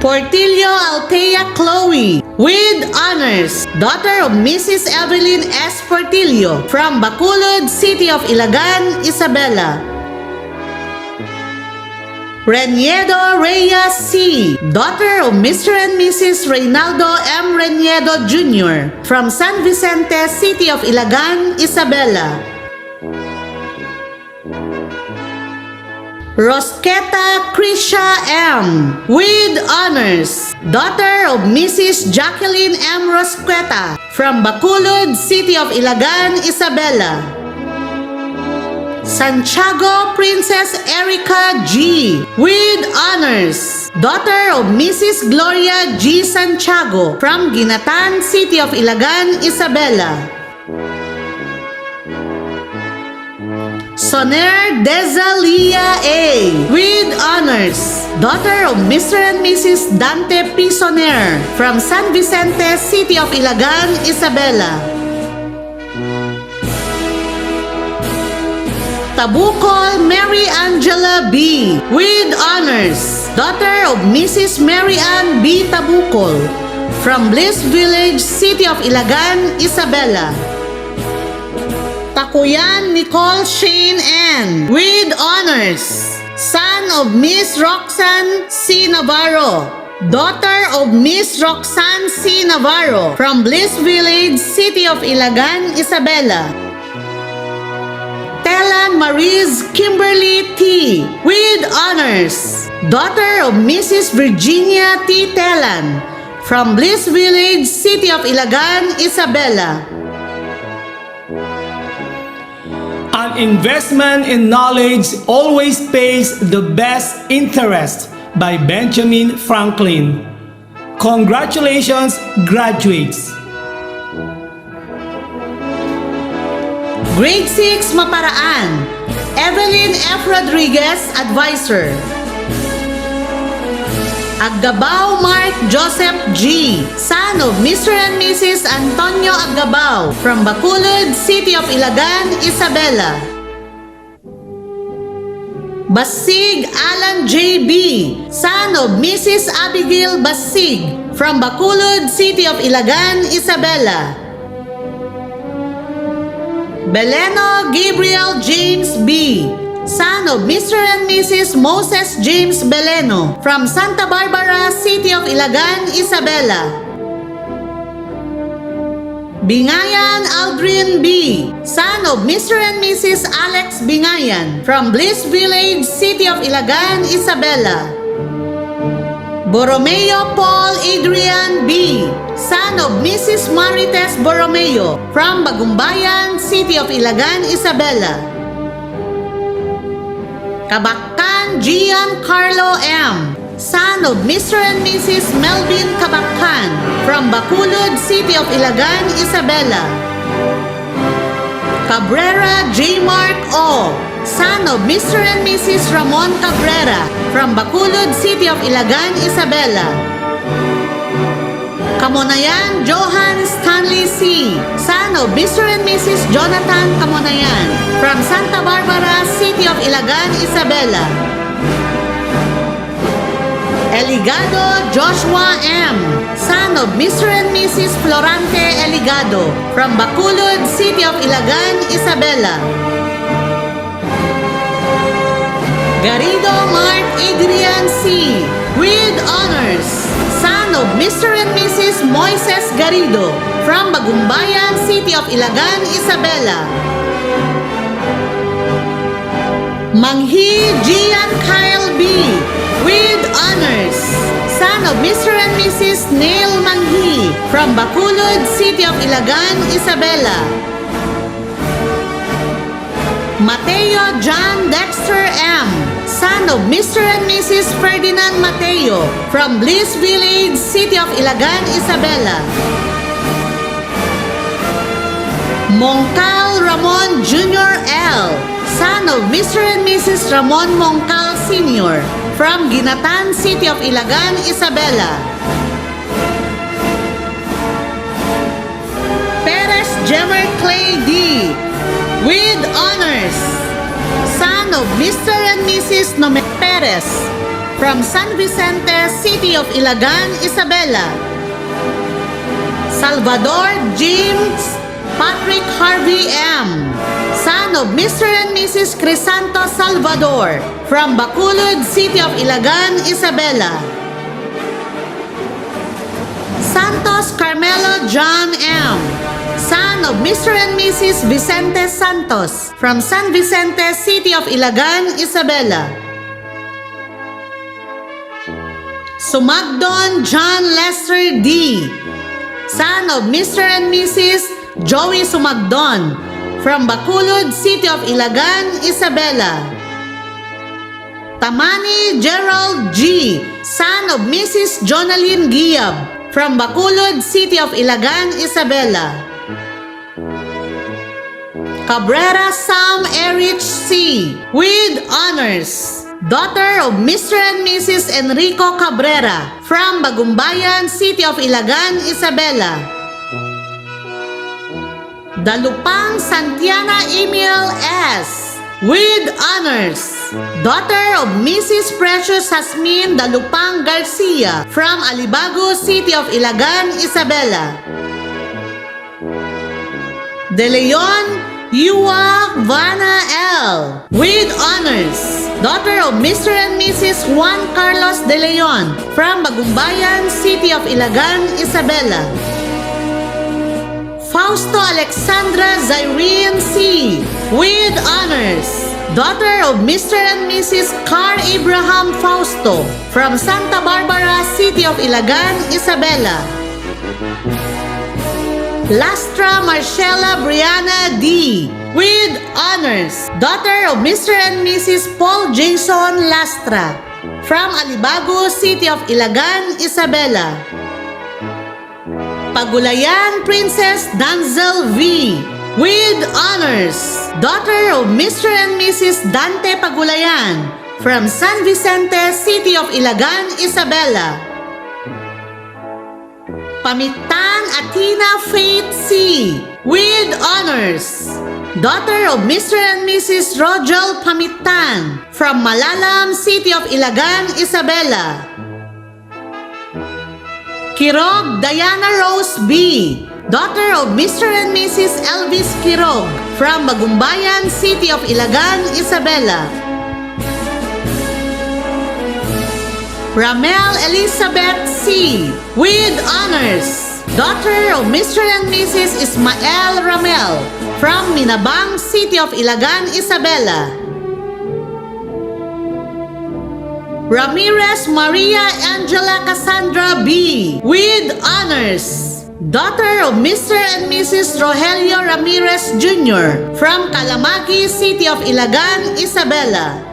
Portillo Altea Chloe, with honors, daughter of Mrs. Evelyn S. Portillo from Bacolod, City of Ilagan, Isabela. Reniedo Reyes C., daughter of Mr. and Mrs. Reynaldo M. Reniedo Jr. from San Vicente, City of Ilagan, Isabela. Rosqueta Krisha M., with honors, daughter of Mrs. Jacqueline M. Rosqueta from Bacolod, City of Ilagan, Isabela. Santiago Princess Erica G., with honors, daughter of Mrs. Gloria G. Santiago from Ginatan, City of Ilagan, Isabela. Soner Dezalia A., with honors, daughter of Mr. and Mrs. Dante P. Soner from San Vicente, City of Ilagan, Isabela. Tabukol Mary Angela B., with honors, daughter of Mrs. Mary Ann B. Tabukol from Bliss Village, City of Ilagan, Isabela. Takuyan Nicole Shane N., with honors, son of Miss Roxanne C. Navarro, daughter of Miss Roxanne C. Navarro from Bliss Village, City of Ilagan, Isabela. Tela Mariz Kimberly T. with honors. Daughter of Mrs. Virginia T. Telan from Bliss Village, City of Ilagan, Isabela. An investment in knowledge always pays the best interest by Benjamin Franklin. Congratulations, graduates! Grade 6 Maparaan, Evelyn F. Rodriguez, Advisor. Aggabao Mark Joseph G., son of Mr. and Mrs. Antonio Aggabao from Bacolod, City of Ilagan, Isabela. Basig Alan J. B., son of Mrs. Abigail Basig from Bacolod, City of Ilagan, Isabela. Beleno Gabriel James B., son of Mr. and Mrs. Moses James Beleno from Santa Barbara, City of Ilagan, Isabela. Bingayan Aldrin B., son of Mr. and Mrs. Alex Bingayan from Bliss Village, City of Ilagan, Isabela. Borromeo Paul Adrian B., son of Mrs. Marites Borromeo from Bagumbayan, City of Ilagan, Isabela. Kabakkan Giancarlo M., son of Mr. and Mrs. Melvin Kabakkan from Bacolod, City of Ilagan, Isabela. Cabrera J. Mark O., son of Mr. and Mrs. Ramon Cabrera from Bacolod, City of Ilagan, Isabela. Kamonayan Johan Stanley C., son of Mr. and Mrs. Jonathan Kamonayan from Santa Barbara, City of Ilagan, Isabela. Eligado Joshua M., son of Mr. and Mrs. Florante Eligado from Bacolod, City of Ilagan, Isabela. Garrido Mark Adrian C., with honors, son of Mr. and Mrs. Moises Garrido from Bagumbayan, City of Ilagan, Isabela. Manghi Gian Kyle B., with honors, son of Mr. and Mrs. Neil Manghi from Bacolod, City of Ilagan, Isabela. Mateo John Dexter M., son of Mr. and Mrs. Ferdinand Mateo from Bliss Village, City of Ilagan, Isabela. Mongcal Ramon Jr. L., son of Mr. and Mrs. Ramon Mongcal Sr. from Ginatan, City of Ilagan, Isabela. Perez Jemer Clay D., with honors, son of Mr. and Mrs. Nome Perez from San Vicente, City of Ilagan, Isabela. Salvador James Patrick Harvey M., son of Mr. and Mrs. Crisanto Salvador from Bacolod, City of Ilagan, Isabela. Santos Carmelo John M., son of Mr. and Mrs. Vicente Santos from San Vicente, City of Ilagan, Isabela. Sumagdon John Lester D., son of Mr. and Mrs. Joey Sumagdon from Bacolod, City of Ilagan, Isabela. Tamani Gerald G., son of Mrs. Jonaline Giab from Bacolod, City of Ilagan, Isabela. Cabrera Sam Erich C., with honors, daughter of Mr. and Mrs. Enrico Cabrera from Bagumbayan, City of Ilagan, Isabela. Dalupang Santiana Emil S., with honors, daughter of Mrs. Precious Jasmine Dalupang Garcia from Alibago, City of Ilagan, Isabela. De Leon Yua Vana L., with honors, daughter of Mr. and Mrs. Juan Carlos De Leon from Bagumbayan, City of Ilagan, Isabela. Fausto Alexandra Zyrene C., with honors, daughter of Mr. and Mrs. Carl Abraham Fausto from Santa Barbara, City of Ilagan, Isabela. Lastra Marcela Brianna D. with honors, daughter of Mr. and Mrs. Paul Jason Lastra from Alibago, City of Ilagan, Isabela. Pagulayan Princess Danzel V. with honors, daughter of Mr. and Mrs. Dante Pagulayan from San Vicente, City of Ilagan, Isabela. Pamitan Athena Faith C. with honors, daughter of Mr. and Mrs. Rogel Pamitan from Malalam, City of Ilagan, Isabela. Kirog Diana Rose B. daughter of Mr. and Mrs. Elvis Kirog from Bagumbayan, City of Ilagan, Isabela. Ramel Elizabeth C. with honors, daughter of Mr. and Mrs. Ismael Ramel from Minabang, City of Ilagan, Isabela. Ramirez Maria Angela Cassandra B. with honors, daughter of Mr. and Mrs. Rogelio Ramirez Jr. from Kalamagi, City of Ilagan, Isabela.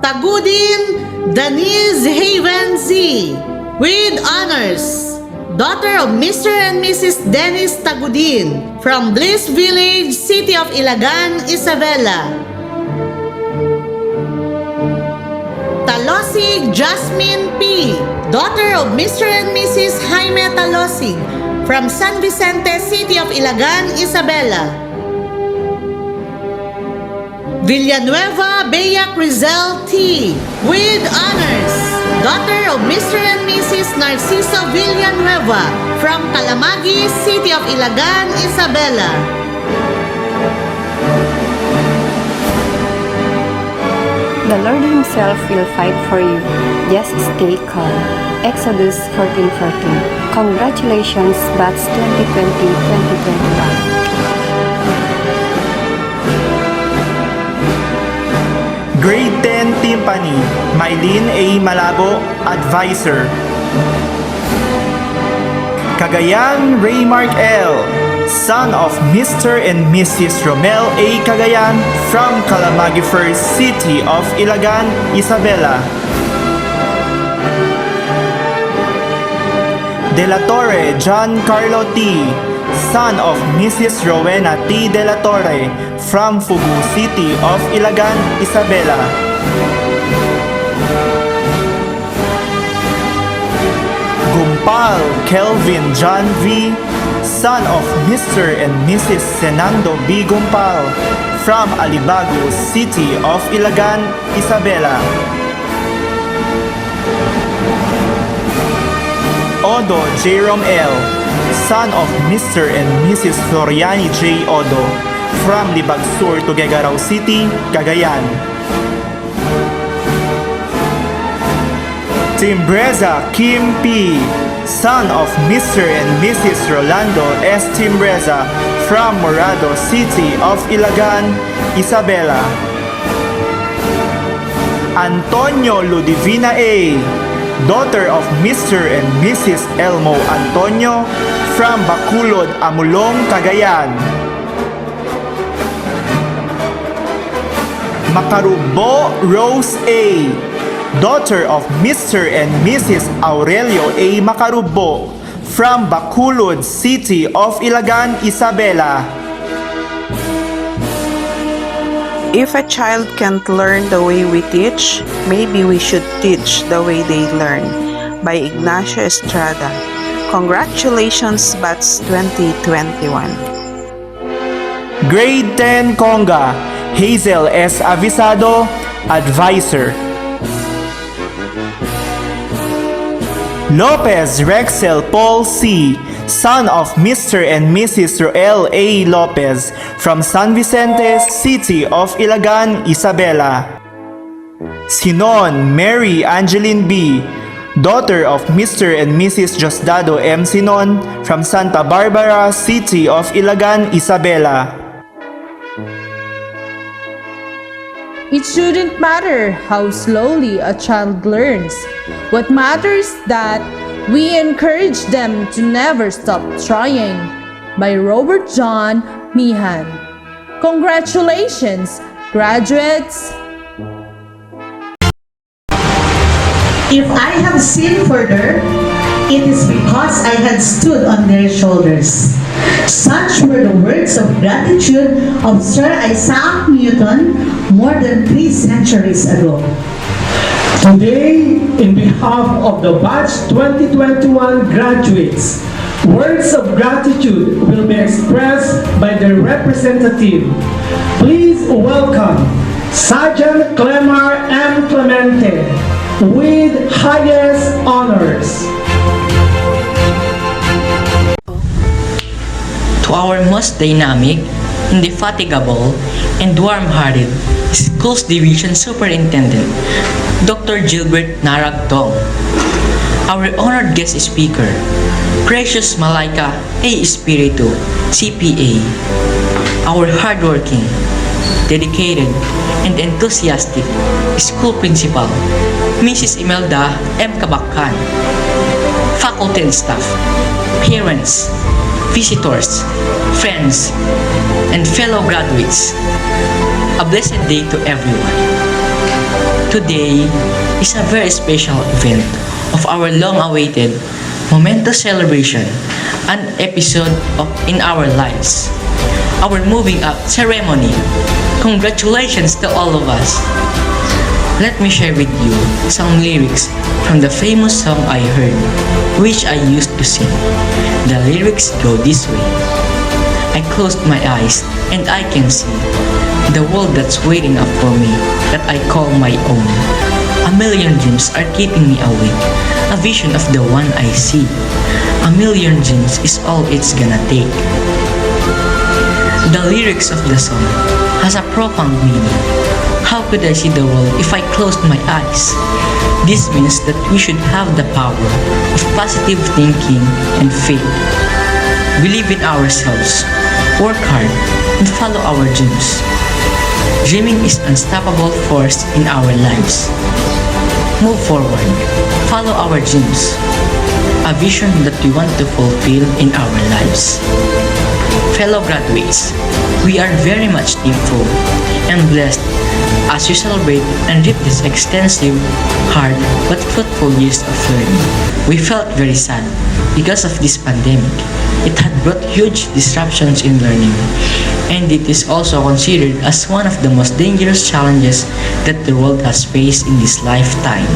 Tagudin Denise Haven Z. with honors, daughter of Mr. and Mrs. Dennis Tagudin from Bliss Village, City of Ilagan, Isabela. Talosig Jasmine P. daughter of Mr. and Mrs. Jaime Talosig from San Vicente, City of Ilagan, Isabela. Villanueva Bea Crizel T. with honors, daughter of Mr. and Mrs. Narciso Villanueva from Kalamagi, City of Ilagan, Isabela. The Lord Himself will fight for you. Just stay calm. Exodus 14:14. Congratulations, Batch 2020-2021. Grade 10 Timpani, Mylene A. Malabo, Advisor. Cagayan Raymark L., son of Mr. and Mrs. Romel A. Cagayan from Kalamagi First, City of Ilagan, Isabela. De la Torre John Carlo T., son of Mrs. Rowena T. De La Torre from Fugu City of Ilagan, Isabela. Gumpal Kelvin John V., son of Mr. and Mrs. Senando B. Gumpal from Alibago City of Ilagan, Isabela. Odo Jerome L., son of Mr. and Mrs. Floriani J. Odo from Libag Sur, Tuguegarao City, Cagayan. Timbreza Kim P., son of Mr. and Mrs. Rolando S. Timbreza from Morado City of Ilagan, Isabela. Antonio Ludivina A., daughter of Mr. and Mrs. Elmo Antonio from Bacolod, Amulong, Cagayan. Makarubo Rose A., daughter of Mr. and Mrs. Aurelio A. Makarubo from Bacolod City of Ilagan, Isabela. If a child can't learn the way we teach, maybe we should teach the way they learn. By Ignacio Estrada. Congratulations, Batch 2021. Grade 10 Conga, Hazel S. Avisado, Advisor. Lopez Rexel Paul C., son of Mr. and Mrs. Roel A. Lopez from San Vicente, City of Ilagan, Isabela. Sinon Mary Angeline B., daughter of Mr. and Mrs. Diosdado M. Sinon from Santa Barbara, City of Ilagan, Isabela. It shouldn't matter how slowly a child learns. What matters that we encourage them to never stop trying. By Robert John Meehan. Congratulations, graduates! If I have seen further, it is because I had stood on their shoulders. Such were the words of gratitude of Sir Isaac Newton more than 3 centuries ago. Today, in behalf of the batch 2021 graduates, words of gratitude will be expressed by their representative. Please welcome Sergeant Clemar M. Clemente with highest honors. To our most dynamic, indefatigable, and warm-hearted Schools Division Superintendent, Dr. Gilbert Naragtong. Our honored guest speaker, Precious Malaika A. Espiritu, CPA. Our hardworking, dedicated, and enthusiastic school principal, Mrs. Imelda M. Kabakkan. Faculty and staff, parents, visitors, friends, and fellow graduates. A blessed day to everyone. Today is a very special event of our long-awaited, momentous celebration, an episode in our lives. Our moving up ceremony. Congratulations to all of us. Let me share with you some lyrics from the famous song I heard, which I used to sing. The lyrics go this way. I closed my eyes and I can see the world that's waiting up for me that I call my own. A million dreams are keeping me awake, a vision of the one I see. A million dreams is all it's gonna take. The lyrics of the song has a profound meaning. How could I see the world if I closed my eyes? This means that we should have the power of positive thinking and faith. Believe in ourselves, work hard, and follow our dreams. Dreaming is an unstoppable force in our lives. Move forward, follow our dreams, a vision that we want to fulfill in our lives. Fellow graduates, we are very much thankful and blessed as you celebrate and reap this extensive, hard, but fruitful years of learning. We felt very sad because of this pandemic. It had brought huge disruptions in learning, and it is also considered as one of the most dangerous challenges that the world has faced in this lifetime.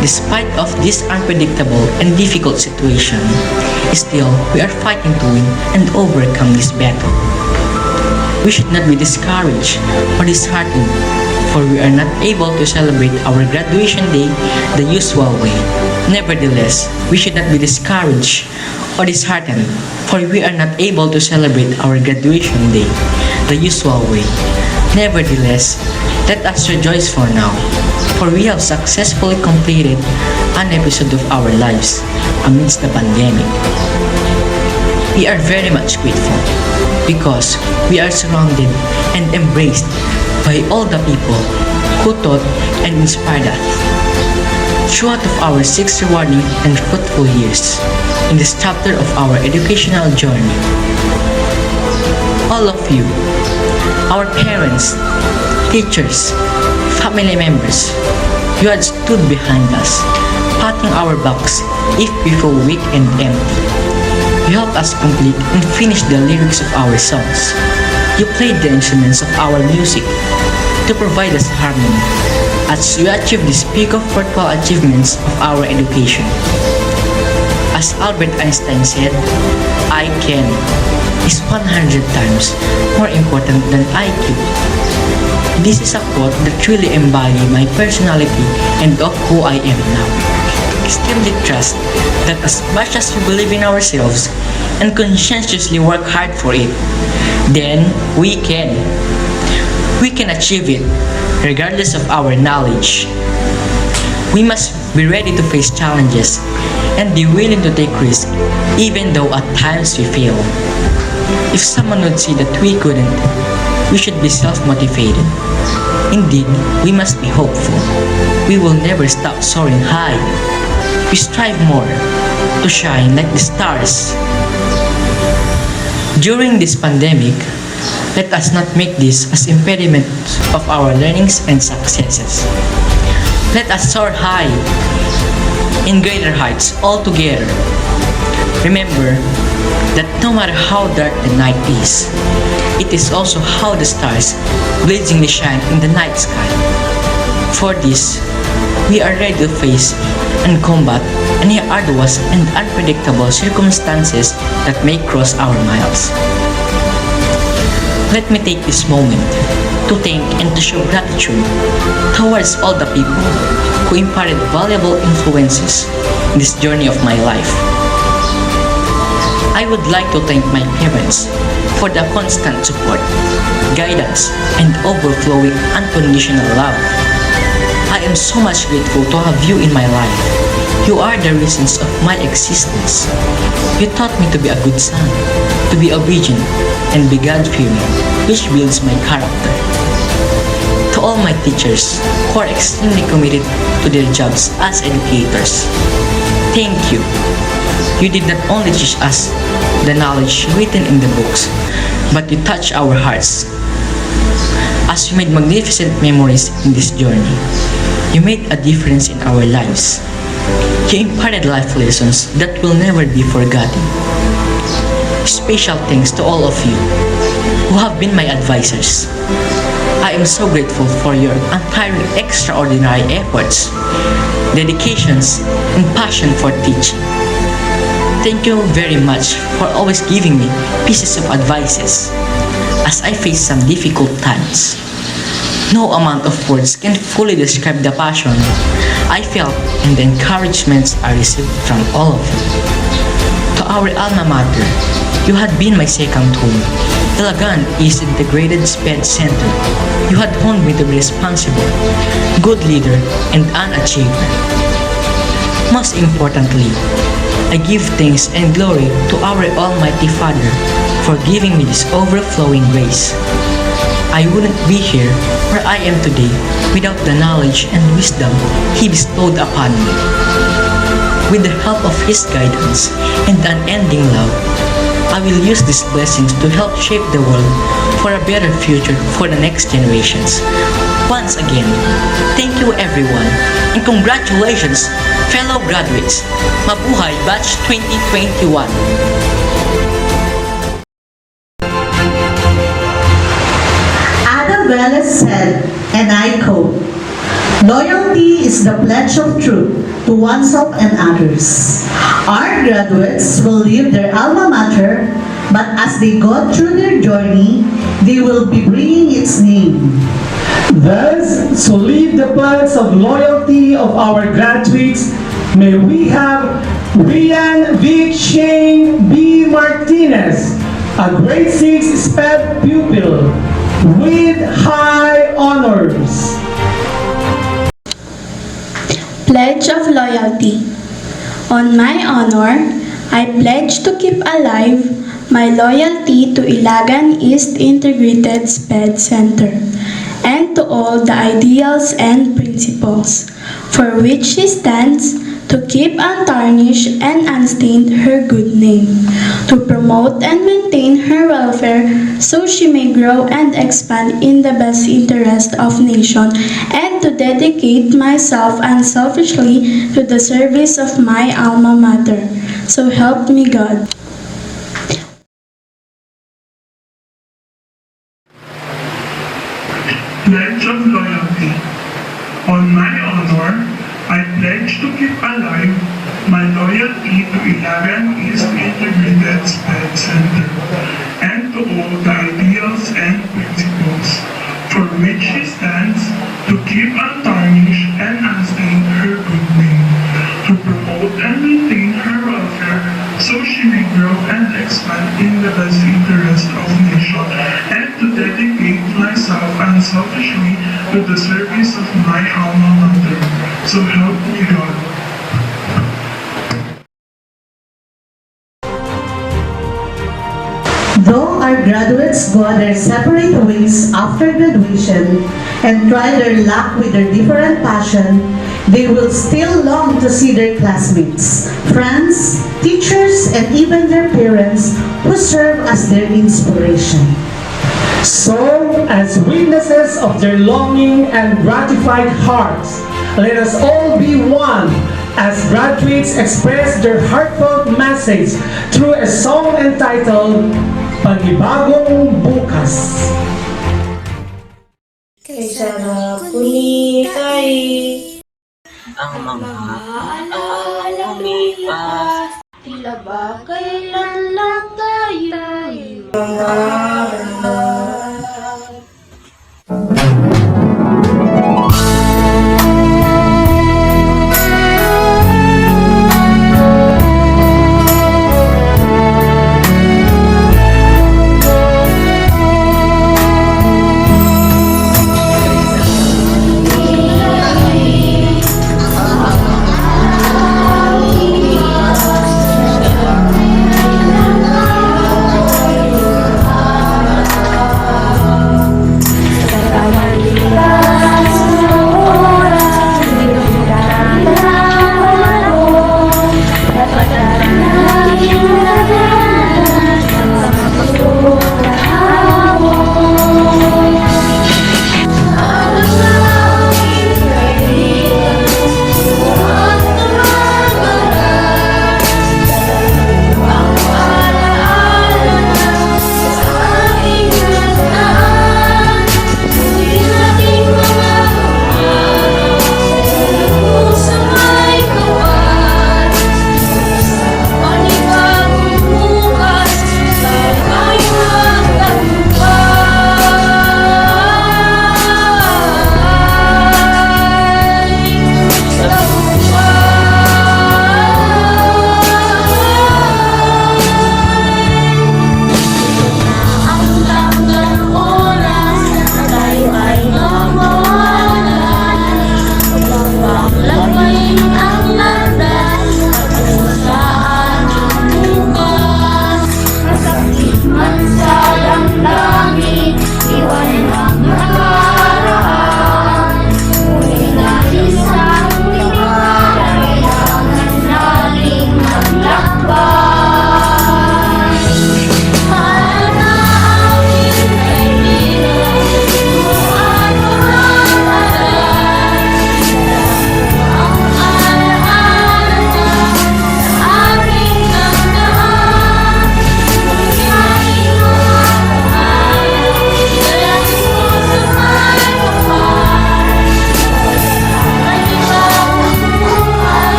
Despite of this unpredictable and difficult situation, still we are fighting to win and overcome this battle. We should not be discouraged or disheartened, for we are not able to celebrate our graduation day the usual way. Nevertheless, we should not be discouraged or disheartened, for we are not able to celebrate our graduation day the usual way. Nevertheless, let us rejoice for now, for we have successfully completed an episode of our lives amidst the pandemic. We are very much grateful because we are surrounded and embraced by all the people who taught and inspired us throughout of our 6 rewarding and fruitful years in this chapter of our educational journey. All of you, our parents, teachers, family members, you had stood behind us, patting our backs if we feel weak and empty. You helped us complete and finish the lyrics of our songs. You played the instruments of our music to provide us harmony as we achieve this peak of virtual achievements of our education. As Albert Einstein said, I can is 100 times more important than IQ. This is a quote that truly embodies my personality and of who I am now. Extremely trust that as much as we believe in ourselves and conscientiously work hard for it, then we can achieve it regardless of our knowledge. We must be ready to face challenges and be willing to take risks even though at times we fail. If someone would say that we couldn't, we should be self-motivated. Indeed, we must be hopeful. We will never stop soaring high. We strive more to shine like the stars. During this pandemic, let us not make this as impediment of our learnings and successes. Let us soar high in greater heights all together. Remember that no matter how dark the night is, it is also how the stars blazingly shine in the night sky. For this, we are ready to face and combat any arduous and unpredictable circumstances that may cross our miles. Let me take this moment to thank and to show gratitude towards all the people who imparted valuable influences in this journey of my life. I would like to thank my parents for the constant support, guidance, and overflowing unconditional love. I am so much grateful to have you in my life. You are the reasons of my existence. You taught me to be a good son, to be obedient, and be God-fearing, which builds my character. To all my teachers who are extremely committed to their jobs as educators, thank you. You did not only teach us the knowledge written in the books, but you touched our hearts. As you made magnificent memories in this journey, you made a difference in our lives. You imparted life lessons that will never be forgotten. Special thanks to all of you who have been my advisors. I am so grateful for your untiring extraordinary efforts, dedications, and passion for teaching. Thank you very much for always giving me pieces of advices as I face some difficult times. No amount of words can fully describe the passion I felt and the encouragements I received from all of you. To our alma mater, you had been my second home. Ilagan is integrated SPED Center. You had honed me to be responsible, good leader, and an achiever. Most importantly, I give thanks and glory to our Almighty Father for giving me this overflowing grace. I wouldn't be here where I am today without the knowledge and wisdom He bestowed upon me. With the help of His guidance and unending love, I will use these blessings to help shape the world for a better future for the next generations. Once again, thank you everyone, and congratulations, fellow graduates. Mabuhay Batch 2021! Velez said, and I quote, "Loyalty is the pledge of truth to oneself and others." Our graduates will leave their alma mater, but as they go through their journey, they will be bringing its name. Thus, so leave the pledge of loyalty of our graduates. May we have Rian Vic Shane B. Martinez, a grade 6 SPED pupil, with high honors. Pledge of Loyalty. On my honor, I pledge to keep alive my loyalty to Ilagan East Integrated SPED Center and to all the ideals and principles for which she stands, to keep untarnished and unstained her good name, to promote and maintain her welfare so she may grow and expand in the best interest of nation, and to dedicate myself unselfishly to the service of my alma mater. So help me God. Pledge of Loyalty. On my honor, I pledge to keep alive my loyalty to Ilagan East Integrated SPED Center and to all the ideals and principles for which she stands, to keep untarnished and unstained her good name, to promote and maintain her welfare so she may grow and expand in the best interest of nation, and to dedicate myself unselfishly to the service of my alma mater. So help me God. Though our our graduates go their separate ways after graduation and try their luck with their different passion, they will still long to see their classmates, friends, teachers, and even their parents who serve as their inspiration. So, as witnesses of their longing and gratified hearts, let us all be one as graduates express their heartfelt message through a song entitled Panibagong Bukas. Kay sarap kunikay Ang mga araw lumipas. tila ba kailan lang tayo'y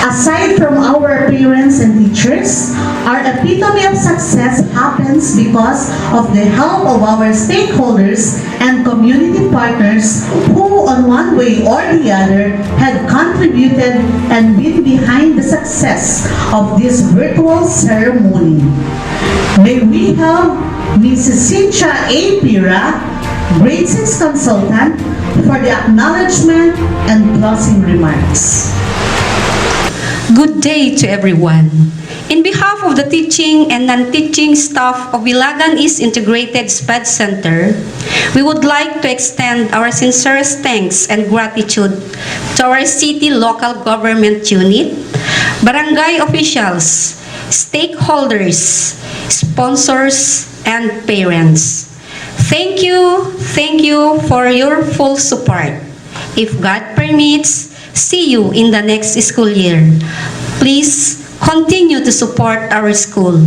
Aside from our parents and teachers, our epitome of success happens because of the help of our stakeholders and community partners who, on one way or the other, had contributed and been behind the success of this virtual ceremony. May we have Mrs. Cynthia A. Pira, Grade 6 Consultant, for the acknowledgement and closing remarks. Good day to everyone. In behalf of the teaching and non-teaching staff of Ilagan East Integrated SPED Center, we would like to extend our sincerest thanks and gratitude to our city local government unit, barangay officials, stakeholders, sponsors, and parents. Thank you for your full support. If God permits, see you in the next school year. Please continue to support our school.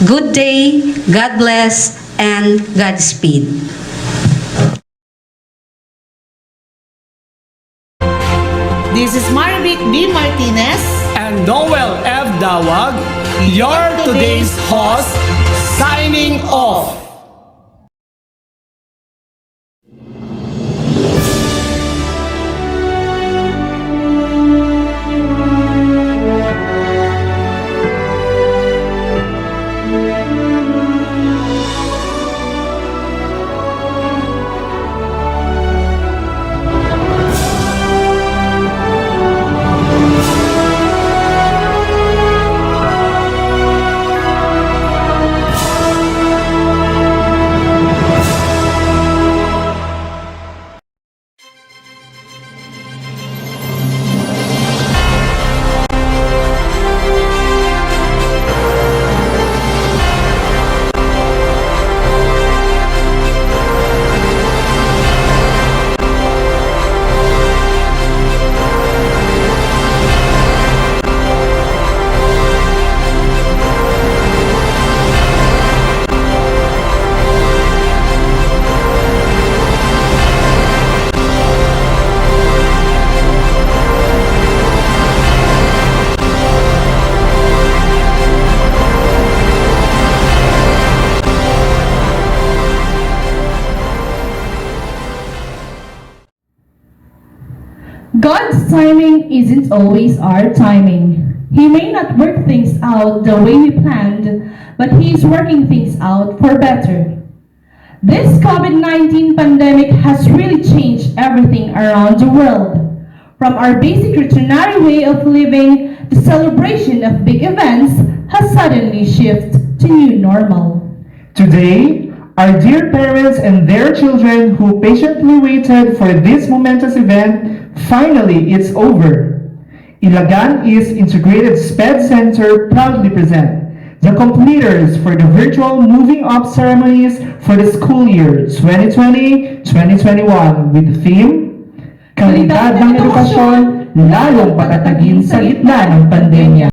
Good day, God bless, and Godspeed. This is Marvic B. Martinez and Noel F. Dawag, your today's host, signing off. God's timing isn't always our timing. He may not work things out the way we planned, but He is working things out for better. This COVID-19 pandemic has really changed everything around the world. From our basic routinary way of living, the celebration of big events has suddenly shifted to new normal. Today, our dear parents and their children who patiently waited for this momentous event, finally it's over. Ilagan East Integrated SPED Center proudly present the completers for the virtual moving up ceremonies for the school year 2020-2021 with the theme, Kalidad ng edukasyon, lalong patatagin sa gitna ng pandemya.